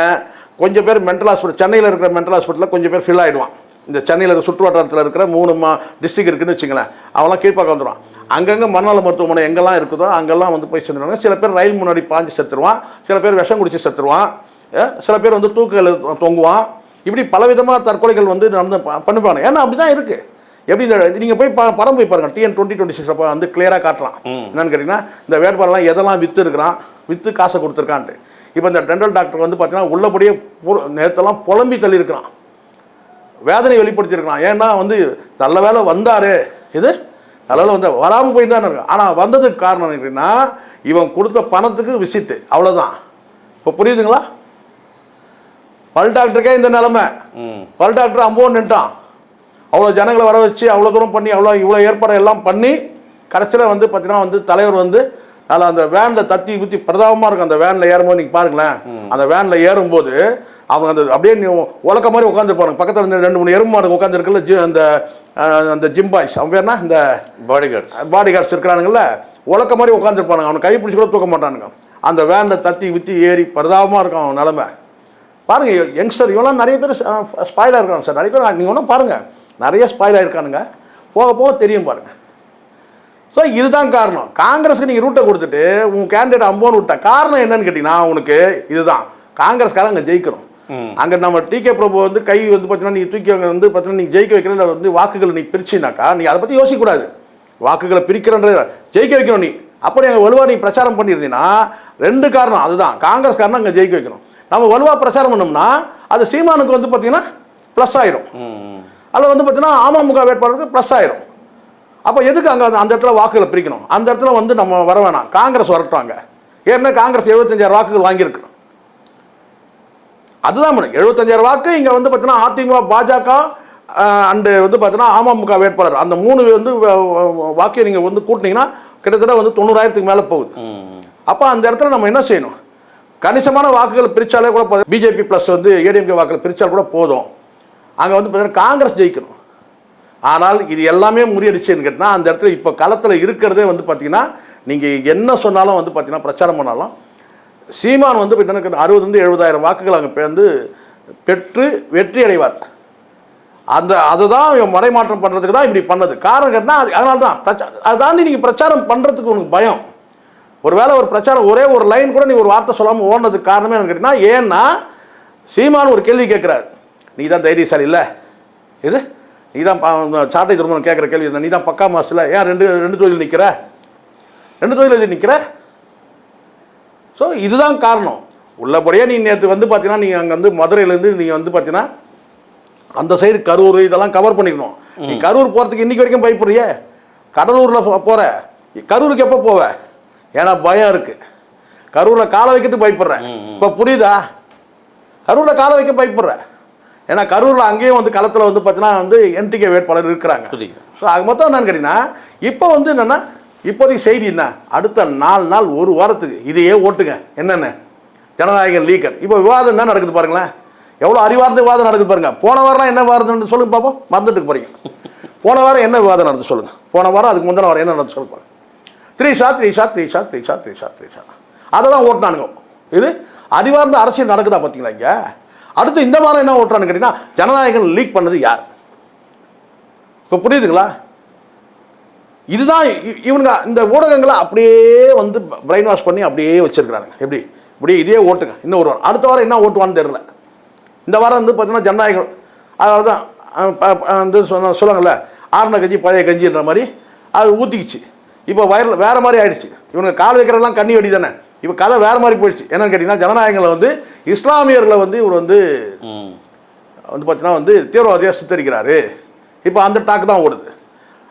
கொஞ்சம் பேர் மென்டல் ஹாஸ்பிட்டல் சென்னையில் இருக்கிற மென்டல் ஹாஸ்பிட்டலில் கொஞ்சம் பேர் ஃபில் ஆகிடுவான். இந்த சென்னையில் இருக்கிற சுற்று வட்டாரத்தில் இருக்கிற 3 டிஸ்ட்ரிக்ட் இருக்குதுன்னு வச்சுங்களேன், அவங்களாம் கீழ்ப்பாக்கம் வந்துடுவான். அங்கங்கே மனநல மருத்துவமனை எங்கெல்லாம் இருக்குதோ அங்கெல்லாம் வந்து போய் செஞ்சுருவாங்க. சில பேர் ரயில் முன்னாடி பாஞ்சு செத்துருவான், சில பேர் விஷம் குடிச்சு செத்துருவான், சில பேர் வந்து தூக்குகள் தொங்குவான். இப்படி பலவிதமாக தற்கொலைகள் வந்து நடந்து பண்ணிப்பாங்க. ஏன்னா அப்படி தான் இருக்குது. எப்படி இந்த நீங்கள் போய் படம் போய் பாருங்கள், TN 2026 அப்போ வந்து கிளியராக காட்டலாம். என்னென்னு கேட்டிங்கன்னா இந்த வேட்பாளர்லாம் எதெல்லாம் விற்று காசை கொடுத்துருக்கான்ட்டு. இப்போ இந்த டென்டல் டாக்டர் வந்து பார்த்தீங்கன்னா உள்ளபடியே நேரத்தெல்லாம் புலம்பி தள்ளியிருக்கிறான், வேதனை வெளிப்படுத்தியிருக்கிறான். ஏன்னா வந்து நல்ல வேலை வந்தார், இது நல்ல வேலை வந்தால் வராமல் போய் தான் இருக்கு. ஆனால் வந்ததுக்கு காரணம் எப்படின்னா இவன் கொடுத்த பணத்துக்கு விசிட்டு, அவ்வளோதான். இப்போ புரியுதுங்களா? பல் டாக்டருக்கே இந்த நிலைமை. பல் டாக்டர் அம்போன்னு நின்ட்டான். அவ்வளோ ஜனங்களை வர வச்சு அவ்வளோ தூரம் பண்ணி இவ்வளோ ஏற்பாடு எல்லாம் பண்ணி கடைசியில் வந்து பார்த்தீங்கன்னா வந்து தலைவர் வந்து அதில் அந்த வேனில் தத்தி ஊற்றி பிரதாபமாக இருக்கும். அந்த வேனில் ஏறும்போது நீங்கள் பாருங்களேன், அந்த வேனில் ஏறும்போது அவங்க அந்த அப்படியே உலக்க மாதிரி உட்காந்துருப்பாங்க. பக்கத்தில் இந்த 2-3 எறும்பு மாடுங்க உட்காந்துருக்குல்ல, அந்த ஜிம் பாய்ஸ் அவன் பேர்னா இந்த பாடி கார்ட்ஸ் இருக்கிறானுங்கள, உலக்க மாதிரி உட்காந்துருப்பானுங்க. அவனை கை பிடிச்சி கூட தூக்க மாட்டானுங்க. அந்த வேனில் தத்தி ஊற்றி ஏறி பிரதாபமாக இருக்கும் அவன் நிலமை. பாருங்கள் யங்ஸ்டர் இவெல்லாம் நிறைய பேர் ஸ்பாயிலாக இருக்காங்க சார். நிறைய பேர் நீங்கள் ஒன்றும் பாருங்கள் நிறைய ஸ்பாயிலாக இருக்கானுங்க, போக போக தெரியும் பாருங்கள். ஸோ இதுதான் காரணம். காங்கிரஸுக்கு நீங்கள் ரூட்டை கொடுத்துட்டு உங்கள் கேண்டிடேட் அம்போன்னு விட்டா காரணம் என்னன்னு கேட்டிங்கன்னா உனக்கு இதுதான், காங்கிரஸ்காரங்க அங்கே ஜெயிக்கணும். அங்கே நம்ம டிகே பிரபு வந்து கை வந்து பார்த்தீங்கன்னா நீ தூக்கி அங்கே வந்து பார்த்தீங்கன்னா நீ ஜெயிக்க வைக்கிறதுல வந்து வாக்குகளை நீ பிரிச்சினாக்கா நீ அதை பற்றி யோசிக்கக்கூடாது. வாக்குகளை பிரிக்கிறன்ற ஜெயிக்க வைக்கணும் நீ. அப்படி அங்கே வலுவாக நீ பிரச்சாரம் பண்ணியிருந்தீங்கன்னா 2 காரணம் அதுதான், காங்கிரஸ்காரனை அங்கே ஜெயிக்க வைக்கணும். நம்ம வலுவாக பிரச்சாரம் பண்ணோம்னா அது சீமானுக்கு வந்து பார்த்தீங்கன்னா ப்ளஸ் ஆயிரும், அதில் வந்து பார்த்தீங்கன்னா அமமுக வேட்பாளருக்கு ப்ளஸ் ஆயிரும். அப்போ எதுக்கு அங்கே அந்த இடத்துல வாக்குகளை பிரிக்கணும்? அந்த இடத்துல வந்து நம்ம வர வேணாம், காங்கிரஸ் வரட்டாங்க. ஏன்னா காங்கிரஸ் 75,000 வாக்குகள் வாங்கியிருக்கு. அதுதான் 75,000 வாக்கு இங்கே வந்து பார்த்தீங்கன்னா அதிமுக பாஜக அண்டு வந்து பார்த்தீங்கன்னா அமமுக வேட்பாளர் அந்த 3 வந்து வாக்கை நீங்கள் வந்து கூட்டினீங்கன்னா கிட்டத்தட்ட வந்து 90,000க்கு மேலே போகுது. அப்போ அந்த இடத்துல நம்ம என்ன செய்யணும்? கணிசமான வாக்குகள் பிரித்தாலே கூட பிஜேபி ப்ளஸ் வந்து ஏடிஎம்கே வாக்குகள் பிரித்தால் கூட போதும். அங்கே வந்து பார்த்தீங்கன்னா காங்கிரஸ் ஜெயிக்கணும். ஆனால் இது எல்லாமே முறியடிச்சுன்னு கேட்டால் அந்த இடத்துல இப்போ களத்தில் இருக்கிறதே வந்து பார்த்தீங்கன்னா நீங்கள் என்ன சொன்னாலும் வந்து பார்த்தீங்கன்னா பிரச்சாரம் பண்ணாலும் சீமான் வந்து பார்த்தீங்கன்னா 60,000-70,000 வாக்குகள் அங்கே வந்து பெற்று வெற்றி அடைவார். அதுதான் இவன் மடைமாற்றம் பண்ணுறதுக்கு தான் இப்படி பண்ணது. காரணம் கேட்டால் அதனால தான் அதை தாண்டி நீங்கள் பிரச்சாரம் பண்ணுறதுக்கு உனக்கு பயம். ஒருவேளை ஒரு பிரச்சாரம் ஒரே ஒரு லைன் கூட நீ ஒரு வார்த்தை சொல்லாமல் ஓடுனதுக்கு காரணமே என்னன்னு கேட்டிங்கன்னா, ஏன்னா சீமான் ஒரு கேள்வி கேட்குறாரு, நீ தான் தைரியசாலி இல்லை, இது நீ தான் சாட்டை திருமணம் கேட்குற கேள்வி நீ தான் பக்கா மாசில் ஏன் ரெண்டு தொழில் நிற்கிற 2 தொழில் எது நிற்கிற? ஸோ இதுதான் காரணம். உள்ளபடியே நீ நேற்று வந்து பார்த்தீங்கன்னா நீங்கள் அங்கே வந்து மதுரையிலேருந்து நீங்கள் வந்து பார்த்தீங்கன்னா அந்த சைடு கரூர் இதெல்லாம் கவர் பண்ணிக்கணும். நீ கரூர் போகிறதுக்கு இன்றைக்கி வரைக்கும் பயப்படுறிய, கடலூரில் போகிற கரூருக்கு எப்போ போவ? ஏன்னா பயம் இருக்குது. கரூரில் காலை வைக்கிறதுக்கு பயப்படுறேன். இப்போ புரியுதா? கரூரில் காலை வைக்க பயப்படுறேன். ஏன்னா கரூரில் அங்கேயும் வந்து களத்தில் வந்து பார்த்தீங்கன்னா வந்து என்டிகே வேட்பாளர் இருக்கிறாங்க. ஸோ அது மொத்தம் என்னன்னு கேட்டிங்கன்னா இப்போ வந்து என்னென்னா இப்போதைக்கு செய்தி என்ன, அடுத்த 4 நாள் 1 வாரத்துக்கு இதையே ஓட்டுங்க. என்னென்ன ஜனநாயகன் லீக்கர் இப்போ விவாதம் என்ன நடக்குது பாருங்களேன், எவ்வளோ அறிவார்ந்த விவாதம் நடக்குது பாருங்கள். போன வாரம் என்ன விவாதம் சொல்லுங்க பார்ப்போம், மறந்துட்டு போகிறீங்க. போன வாரம் என்ன விவாதம் நடந்து சொல்லுங்கள். போன வாரம் அதுக்கு முந்தின வாரம் என்ன நடந்து சொல்லுங்க. 3 ஷாட் அதை தான் ஓட்டினானுங்க. இது அறிவார்ந்த அரசியல் நடக்குதா பார்த்தீங்களா? இங்கே அடுத்து இந்த வாரம் என்ன ஓட்டுறான்னு கேட்டிங்கன்னா ஜனநாயகன் லீக் பண்ணது யார்? இப்போ புரியுதுங்களா? இதுதான் இவனுங்க இந்த ஊடகங்களை அப்படியே வந்து பிரெயின் வாஷ் பண்ணி அப்படியே வச்சுருக்கிறாங்க. எப்படி இப்படியே இதே ஓட்டுங்க. இன்னும் ஒரு வாரம், அடுத்த வாரம் என்ன ஓட்டுவான்னு தெரியல. இந்த வாரம் வந்து பார்த்தீங்கன்னா ஜனநாயகம் அதனால தான் வந்து சொல்லுவாங்கள்ல ஆரண கஞ்சி பழைய கஞ்சின்ற மாதிரி அது ஊற்றிக்கிச்சு. இப்போ வயரில் வேறு மாதிரி ஆயிடுச்சு. இவங்க கால் வைக்கிறதெல்லாம் கண்ணி வெடி தானே. இப்போ கதை வேறு மாதிரி போயிடுச்சு. என்னன்னு கேட்டிங்கன்னா ஜனநாயகங்களை வந்து இஸ்லாமியர்களை வந்து இவர் வந்து பார்த்தீங்கன்னா வந்து தீவிரவாதியாக சித்தரிக்கிறாரு. இப்போ அந்த டாக்கு தான் ஓடுது.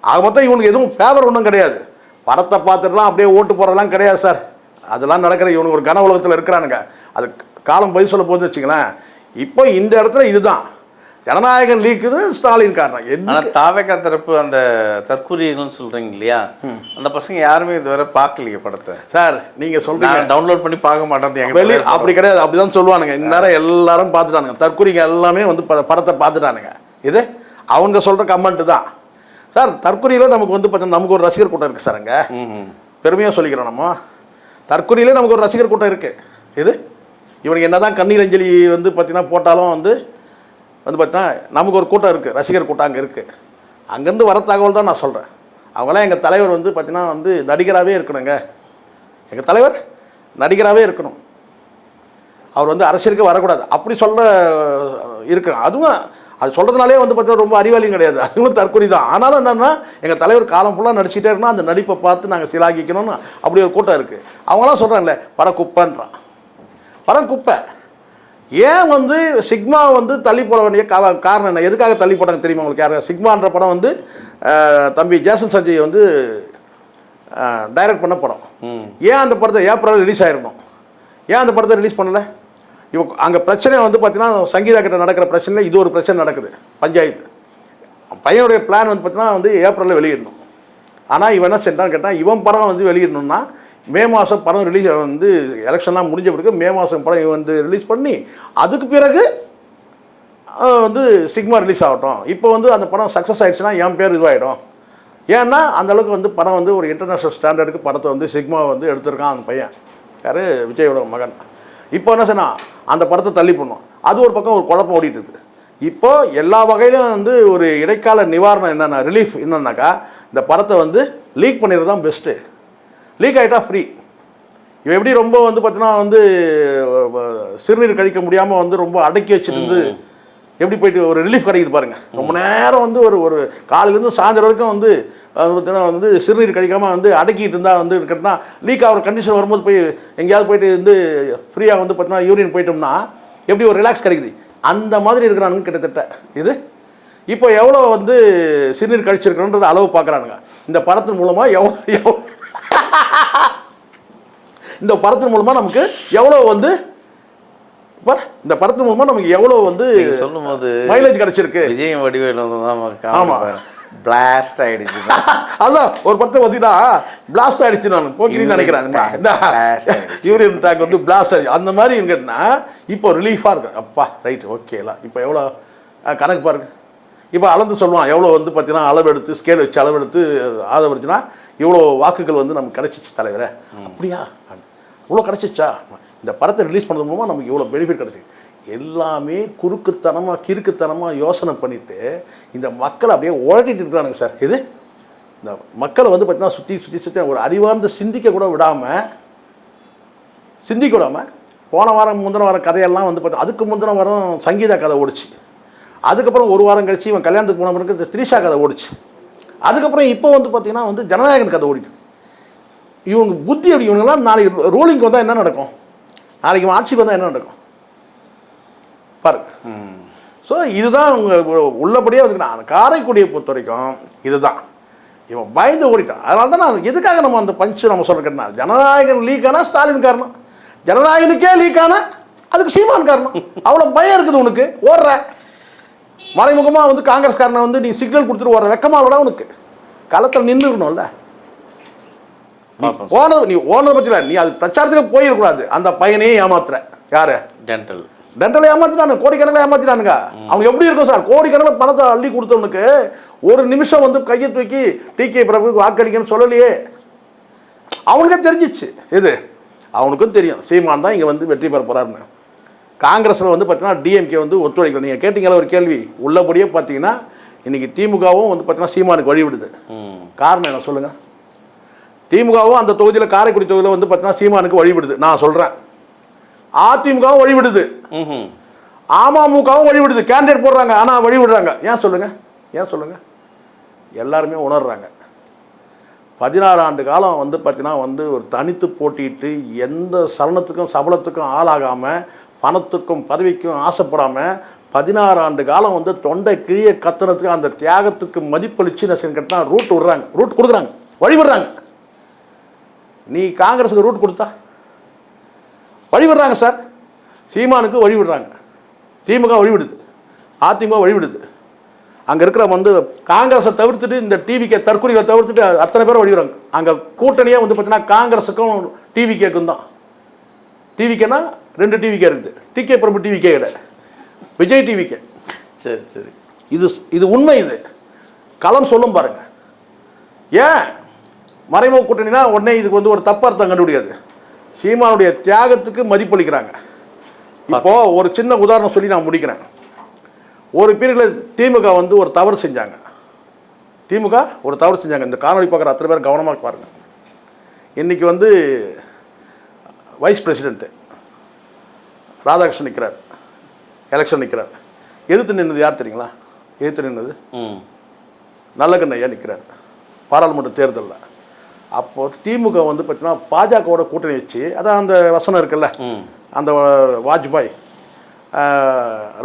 அது மொத்தம் இவனுக்கு எதுவும் ஃபேவர் ஒன்றும் கிடையாது. படத்தை பார்த்துட்டுலாம் அப்படியே ஓட்டு போடுறதெல்லாம் கிடையாது சார். அதெல்லாம் நடக்கிற இவனுக்கு ஒரு கன உலகத்தில் இருக்கிறானுங்க. அது காலம் பதில் சொல்ல போகுதுன்னு வச்சுங்களேன். இப்போ இந்த இடத்துல இதுதான் ஜனநாயகம் லீக்குது ஸ்டாலின் காரணம். ஆனால் தாவேகா தரப்பு அந்த தற்கூரியர்கள்னு சொல்கிறீங்க இல்லையா, அந்த பசங்க யாருமே இதுவரை பார்க்கலையே படத்தை. சார் நீங்கள் சொல்கிறீங்க டவுன்லோட் பண்ணி பார்க்க மாட்டேன் வெளியே, அப்படி கிடையாது. அப்படி தான் சொல்லுவானுங்க. இந்நேரம் எல்லாரும் பார்த்துட்டானுங்க. தற்கூரிங்க எல்லாமே வந்து படத்தை பார்த்துட்டானுங்க. இது அவங்க சொல்கிற கமெண்ட்டு தான் சார். தற்கொலையில் நமக்கு வந்து பார்த்தீங்கன்னா நமக்கு ஒரு ரசிகர் கூட்டம் இருக்குது சார். அங்கே பெருமையாக சொல்லிக்கிறோம். நம்ம தற்கொலையிலே நமக்கு ஒரு ரசிகர் கூட்டம் இருக்குது. இது இவனுக்கு என்ன தான் கண்ணீர் அஞ்சலி வந்து பார்த்தீங்கன்னா போட்டாலும் வந்து பார்த்தீங்கன்னா நமக்கு ஒரு கூட்டம் இருக்குது, ரசிகர் கூட்டம் அங்கே இருக்குது. அங்கேருந்து வர தகவல் தான் நான் சொல்கிறேன். அவங்களாம் எங்கள் தலைவர் வந்து பார்த்தீங்கன்னா வந்து நடிகராகவே இருக்கணுங்க. எங்கள் தலைவர் நடிகராகவே இருக்கணும். அவர் வந்து அரசியலுக்கு வரக்கூடாது அப்படி சொல்ல இருக்கணும். அதுவும் அது சொல்கிறதுனாலே வந்து பார்த்தா ரொம்ப அறிவாளியும் கிடையாது. அதுவும் தற்கொலை தான். ஆனாலும் என்னென்னா எங்கள் தலைவர் காலம் ஃபுல்லாக நடிச்சிட்டே இருக்கணும். அந்த நடிப்பை பார்த்து நாங்கள் சிலாகிக்கணும்னு அப்படி ஒரு கூட்டம் இருக்குது. அவங்களாம் சொல்கிறாங்களே படம் குப்பைன்றான். படம் குப்பை. ஏன் வந்து சிக்மா வந்து தள்ளி போட வேண்டிய காரணம் என்ன? எதுக்காக தள்ளி போட்டாங்க தெரியுமா உங்களுக்கு? யார்? சிக்மான்ற படம் வந்து தம்பி ஜேசன் சஞ்சய் வந்து டைரக்ட் பண்ண படம். ஏன் அந்த படத்தை ஏப்ரல் ரிலீஸ் ஆகிருக்கணும்? ஏன் அந்த படத்தை ரிலீஸ் பண்ணலை? அங்கே பிரச்சனை வந்து பார்த்தீங்கன்னா சங்கீதா கிட்ட நடக்கிற பிரச்சனையில் இது ஒரு பிரச்சனை நடக்குது. பஞ்சாயத்து பையனுடைய பிளான் வந்து பார்த்தீங்கன்னா வந்து ஏப்ரலில் வெளியிடணும். ஆனால் இவன் என்ன செஞ்சான்னு கேட்டால் இவன் படம் வந்து வெளியிடணும்னா மே மாதம் படம் ரிலீஸ் வந்து எலெக்ஷன்லாம் முடிஞ்ச பிறகு மே மாதம் படம் இவன் வந்து ரிலீஸ் பண்ணி அதுக்கு பிறகு வந்து சிக்மா ரிலீஸ் ஆகட்டும். இப்போ வந்து அந்த படம் சக்ஸஸ் ஆகிடுச்சுன்னா என் பேர் இதுவாகிடும். ஏன்னா அந்தளவுக்கு வந்து படம் வந்து ஒரு இன்டர்நேஷ்னல் ஸ்டாண்டர்டுக்கு படத்தை வந்து சிக்மா வந்து எடுத்திருக்கான் அந்த பையன். யார்? விஜயோட மகன். இப்போ என்ன சொன்னா அந்த படத்தை தள்ளி பண்ணும். அது ஒரு பக்கம் ஒரு குழப்பம் ஓடிட்டு இருக்குது. இப்போ எல்லா வகையிலும் வந்து ஒரு இடைக்கால நிவாரணம் என்னென்னா ரிலீஃப் என்னன்னாக்கா இந்த படத்தை வந்து லீக் பண்ணிடுறது தான் பெஸ்ட்டு. லீக் ஆகிட்டா ஃப்ரீ. இவன் எப்படி ரொம்ப வந்து பார்த்தீங்கன்னா வந்து சிறுநீர் கழிக்க முடியாமல் வந்து ரொம்ப அடக்கி வச்சுட்டு இருந்து எப்படி போயிட்டு ஒரு ரிலீஃப் கிடைக்குது பாருங்கள். ரொம்ப நேரம் வந்து ஒரு காலையிலேருந்து சாயந்தரம் வரைக்கும் வந்து பார்த்தீங்கன்னா வந்து சிறுநீர் கழிக்காமல் வந்து அடக்கிட்டு இருந்தால் வந்து கேட்டால் லீக் ஆகிற கண்டிஷன் வரும்போது போய் எங்கேயாவது போயிட்டு வந்து ஃப்ரீயாக வந்து பார்த்தீங்கன்னா யூரின் போயிட்டோம்னா எப்படி ஒரு ரிலாக்ஸ் கிடைக்குது அந்த மாதிரி இருக்கிறானுங்க கிட்டத்தட்ட. இது இப்போ எவ்வளோ வந்து சிறுநீர் கழிச்சிருக்கிறோன்றது அளவு பார்க்குறானுங்க. இந்த படத்தின் மூலமாக எவ்வளோ இந்த படத்தின் மூலமாக நமக்கு எவ்வளோ வந்து இப்போ இந்த படத்தின் மூலமாக நமக்கு எவ்வளோ வந்து சொல்லும்போது மைலேஜ் கிடச்சிருக்கு. விஜய் வடிவேல் ஆமாம் பிளாஸ்ட் ஆகிடுச்சு. அதான் ஒரு படத்தை பார்த்தீங்கன்னா பிளாஸ்ட் ஆகிடுச்சு. நான் போக்கின்னு நினைக்கிறேன். யூரியன் டேங்க் வந்து பிளாஸ்ட் ஆகிடுச்சு. அந்த மாதிரி கேட்டினா இப்போ ரிலீஃபாக இருக்கும். அப்பா ரைட்டு ஓகேலாம். இப்போ எவ்வளோ கணக்கு பாருங்க. இப்போ அளந்து சொல்லுவான் எவ்வளோ வந்து பார்த்தீங்கன்னா அளவெடுத்து ஸ்கேல் வச்சு அளவெடுத்து ஆதரிச்சுன்னா இவ்வளோ வாக்குகள் வந்து நமக்கு கிடச்சிச்சு தலைவரே. அப்படியா இவ்வளோ கிடச்சிச்சா? இந்த படத்தை ரிலீஸ் பண்ணுறது மூலமாக நமக்கு இவ்வளோ பெனிஃபிட் கிடச்சி. எல்லாமே குறுக்குத்தனமாக கிறுக்குத்தனமாக யோசனை பண்ணிவிட்டு இந்த மக்களை அப்படியே ஓட்டிகிட்டு இருக்கிறானுங்க சார். இது இந்த மக்களை வந்து பார்த்தீங்கன்னா சுற்றி ஒரு அறிவார்ந்த சிந்திக்க கூட விடாமல் போன வாரம் முந்தின வாரம் கதையெல்லாம் வந்து பார்த்தா அதுக்கு முந்தின வாரம் சங்கீதா கதை ஓடிச்சு. அதுக்கப்புறம் ஒரு வாரம் கழிச்சு இவன் கல்யாணத்துக்கு போன பிறகு இந்த த்ரிஷா கதை ஓடிச்சு. அதுக்கப்புறம் இப்போ வந்து பார்த்திங்கன்னா வந்து ஜனநாயகன் கதை ஓடிச்சு. இவங்க புத்தி அப்படி இவங்கெல்லாம் நாளைக்கு ரூலிங்க்கு வந்தால் என்ன நடக்கும்? நாளைக்கு ஆட்சிக்கு வந்தால் என்ன நடக்கும் பாருங்க. ஸோ இதுதான் உள்ளபடியே வந்து நான் காரைக்குடியை பொறுத்த வரைக்கும் இதுதான். இவன் பயந்து ஓடிட்டான். அதனால தான் நான் எதுக்காக நம்ம அந்த பஞ்சு நம்ம சொல்ல கேட்டா ஜனநாயகன் லீக் ஆனால் ஸ்டாலின் காரணம், ஜனநாயகனுக்கே லீக் ஆனால் அதுக்கு சீமான் காரணம். அவ்வளோ பயம் இருக்குது உனக்கு. ஓடுற மறைமுகமாக வந்து காங்கிரஸ்காரனை வந்து நீ சிக்னல் கொடுத்துட்டு ஓடுற வெக்கமாக விட உனக்கு களத்தில் நின்றுக்கணும்ல. நீ ஓனதை பற்றி இல்லை, நீ அது பிரச்சாரத்துக்கு போயிடக்கூடாது. அந்த பையனையே ஏமாத்துற. யாரு? டென்டல் ஏமாத்திட்டானு, கோடிக்கணக்கில் ஏமாத்திட்டானுங்க. அவங்க எப்படி இருக்கும் சார்? கோடிக்கணக்கில் பணத்தை அள்ளி கொடுத்தவனுக்கு ஒரு நிமிஷம் வந்து கையை தூக்கி டிகே பிரபுக்கு வாக்களிக்கன்னு சொல்லலையே. அவனுக்கே தெரிஞ்சிச்சு. இது அவனுக்கும் தெரியும் சீமான் தான் இங்கே வந்து வெற்றி பெற போகிறாருன்னு. காங்கிரஸில் வந்து பார்த்தீங்கன்னா டிஎம்கே வந்து ஒத்துழைக்கல. நீங்கள் கேட்டீங்களா ஒரு கேள்வி? உள்ளபடியே பார்த்தீங்கன்னா இன்றைக்கி திமுகவும் வந்து பார்த்தீங்கன்னா சீமானுக்கு வழிவிடுது. காரணம் என்ன சொல்லுங்கள்? திமுகவும் அந்த தொகுதியில் காரைக்குடி தொகுதியில் வந்து பார்த்தீங்கன்னா சீமானுக்கு வழிவிடுது. நான் சொல்கிறேன். அதிமுகவும் வழிவிடுது, அமமுகவும் வழிவிடுது. கேண்டிடேட் போடுறாங்க ஆனால் வழிவிடுறாங்க. ஏன் சொல்லுங்கள்? எல்லாருமே உணர்றாங்க. 16 ஆண்டு காலம் வந்து பார்த்தீங்கன்னா வந்து ஒரு தனித்து போட்டிட்டு எந்த சலனத்துக்கும் சபலத்துக்கும் ஆளாகாமல் பணத்துக்கும் பதவிக்கும் ஆசைப்படாமல் 16 ஆண்டு காலம் வந்து தொண்டை கிழிய கத்துறதுக்கு அந்த தியாகத்துக்கு மதிப்பளிச்சு என்ன கேட்டால் ரூட் கொடுக்குறாங்க, வழிவிடுறாங்க. நீ காங்கிரஸுக்கு ரூட் கொடுத்தா வழிவிடுறாங்க சார். சீமானுக்கு வழிவிடுறாங்க, திமுக வழிவிடுது, அதிமுக வழிவிடுது. அங்கே இருக்கிற வந்து காங்கிரஸை தவிர்த்துட்டு இந்த டிவிகே தற்கொலைகளை தவிர்த்துட்டு அத்தனை பேரும் வழிவிடுறாங்க. அங்கே கூட்டணியே வந்து பார்த்தீங்கன்னா காங்கிரஸுக்கும் டிவிகேக்கும் தான். டிவிகேனா 2 டிவிகே இருக்குது. டிகே பிரபு டிவிகே கிடையாது, விஜய் டிவிகே. சரி சரி, இது உண்மை. இது களம் சொல்லும் பாருங்க. ஏன் மறைமுக கூட்டணினா உடனே இதுக்கு வந்து ஒரு தப்பு அர்த்தம் கண்டுபிடிக்காது. சீமானுடைய தியாகத்துக்கு மதிப்பளிக்கிறாங்க. இப்போ ஒரு சின்ன உதாரணம் சொல்லி நான் முடிக்கிறேன். ஒரு பீரியடில் திமுக வந்து ஒரு தவறு செஞ்சாங்க. இந்த காணொலி பார்க்குற அத்தனை பேர் கவனமாக பாருங்கள். இன்றைக்கி வந்து வைஸ் பிரசிடெண்ட்டு ராதாகிருஷ்ணன் நிற்கிறார், எலெக்ஷன் நிற்கிறார். எதிர்த்து நின்னது யார் தெரியுங்களா? எதிர்த்து நின்னது நல்லக்கண்ணு ஐயா நிற்கிறார் பாராளுமன்ற தேர்தலில். அப்போது திமுக வந்து பார்த்தீங்கன்னா பாஜகவோட கூட்டணி வச்சு, அதான் அந்த வசனம் இருக்குல்ல, அந்த வாஜ்பாய்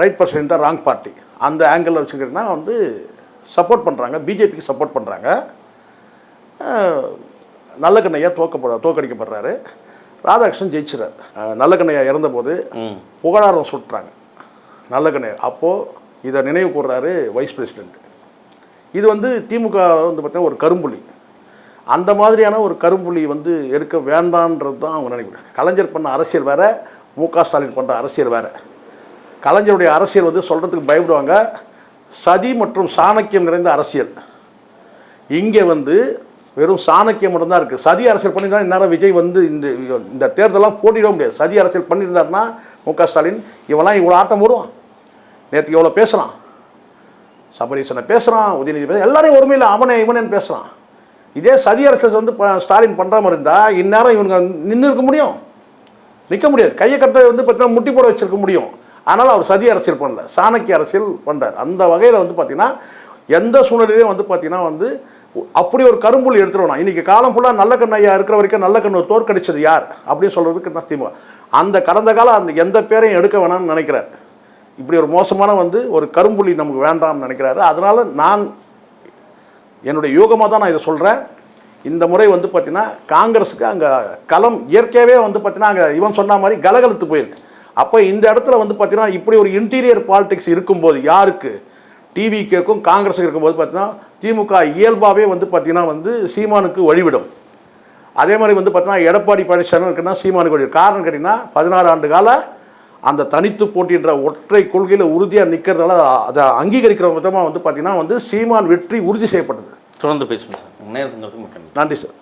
ரைட் பர்சன்ட் தான் ராங் பார்ட்டி, அந்த ஆங்கிளில் வச்சுக்கிட்டிங்கன்னா வந்து சப்போர்ட் பண்ணுறாங்க, பிஜேபிக்கு சப்போர்ட் பண்ணுறாங்க. நல்லக்கண்ணையா தோக்கடிக்கப்படுறாரு. ராதாகிருஷ்ணன் ஜெயிச்சுறார். நல்லக்கண்ணையா இறந்தபோது புகழாரம் சுட்டுறாங்க நல்லக்கண்ணையா. அப்போது இதை நினைவு கூர்றாரு வைஸ் பிரசிடெண்ட். இது வந்து திமுக வந்து பார்த்தீங்கன்னா ஒரு கரும்புலி. அந்த மாதிரியான ஒரு கரும்புலி வந்து எடுக்க வேண்டான்றது தான் அவங்க நினைக்கிறாங்க. கலைஞர் பண்ண அரசியல் வேறு, மு.க. ஸ்டாலின் பண்ணுற அரசியல் வேறு. கலைஞருடைய அரசியல் வந்து சொல்கிறதுக்கு பயப்படுவாங்க, சதி மற்றும் சாணக்கியம் நிறைந்த அரசியல். இங்கே வந்து வெறும் சாணக்கியம் மட்டும்தான் இருக்குது. சதி அரசியல் பண்ணியிருந்தா இந்நேரம் விஜய் வந்து இந்த தேர்தலாம் போட்டிட முடியாது. சதி அரசியல் பண்ணியிருந்தாருன்னா மு.க. ஸ்டாலின் இவெல்லாம் இவ்வளோ ஆட்டம் வருவான். நேற்றுக்கு எவ்வளோ பேசுகிறான், சபரீசனை பேசுகிறான், உதயநிதி பேசுகிறான், எல்லாரையும் ஒருமையில் அவனே இவனேன்னு பேசுகிறான். இதே சதி அரசியல் வந்து ஸ்டாலின் பண்ணுற மாதிரி இருந்தால் இந்நேரம் இவனுங்க நின்று இருக்க முடியும், நிற்க முடியாது. கையை கட்ட வந்து பார்த்தீங்கன்னா முட்டி போட வச்சிருக்க முடியும். ஆனால் அவர் சதி அரசியல் பண்ணல, சாணக்கிய அரசியல் பண்ணுறார். அந்த வகையில் வந்து பார்த்திங்கன்னா எந்த சூழ்நிலையிலையும் வந்து பார்த்திங்கன்னா வந்து அப்படி ஒரு கரும்புள்ளி எடுத்துருவோம். இன்றைக்கி காலம் ஃபுல்லாக நல்லக்கண்ணு ஐயா இருக்கிற வரைக்கும் நல்லக்கண்ணு தோற்கடிச்சது யார் அப்படின்னு சொல்கிறதுக்கு தான் திமுக. அந்த கடந்த காலம் அந்த எந்த பேரையும் எடுக்க வேணாம்னு நினைக்கிறார். இப்படி ஒரு மோசமான வந்து ஒரு கரும்புள்ளி நமக்கு வேண்டாம்னு நினைக்கிறாரு. அதனால் நான் என்னுடைய யோகமாக தான் நான் இதை சொல்கிறேன். இந்த முறை வந்து பார்த்திங்கன்னா காங்கிரஸுக்கு அங்கே களம் இயற்கையாகவே வந்து பார்த்திங்கன்னா அங்கே இவன் சொன்ன மாதிரி கலகலத்து போயிருக்கு. அப்போ இந்த இடத்துல வந்து பார்த்திங்கன்னா இப்படி ஒரு இன்டீரியர் பாலிடிக்ஸ் இருக்கும்போது யாருக்கு, டிவிகேக்கும் காங்கிரஸுக்கு இருக்கும்போது பார்த்திங்கன்னா திமுக இயல்பாகவே வந்து பார்த்திங்கன்னா வந்து சீமானுக்கு வழிவிடும். அதே மாதிரி வந்து பார்த்திங்கன்னா எடப்பாடி பழனிசாமி இருக்குன்னா சீமானுக்கு வழிவிடும். காரணம் கேட்டிங்கன்னா 16 ஆண்டு கால அந்த தனித்து போட்டின்ற ஒற்றை கொள்கையில் உறுதியாக நிற்கிறதால அதை அங்கீகரிக்கிற விதமாக வந்து பார்த்திங்கன்னா வந்து சீமான் வெற்றி உறுதி செய்யப்பட்டது. தொடர்ந்து பேசுவோம் சார். நேரத்துக்கு நன்றி சார்.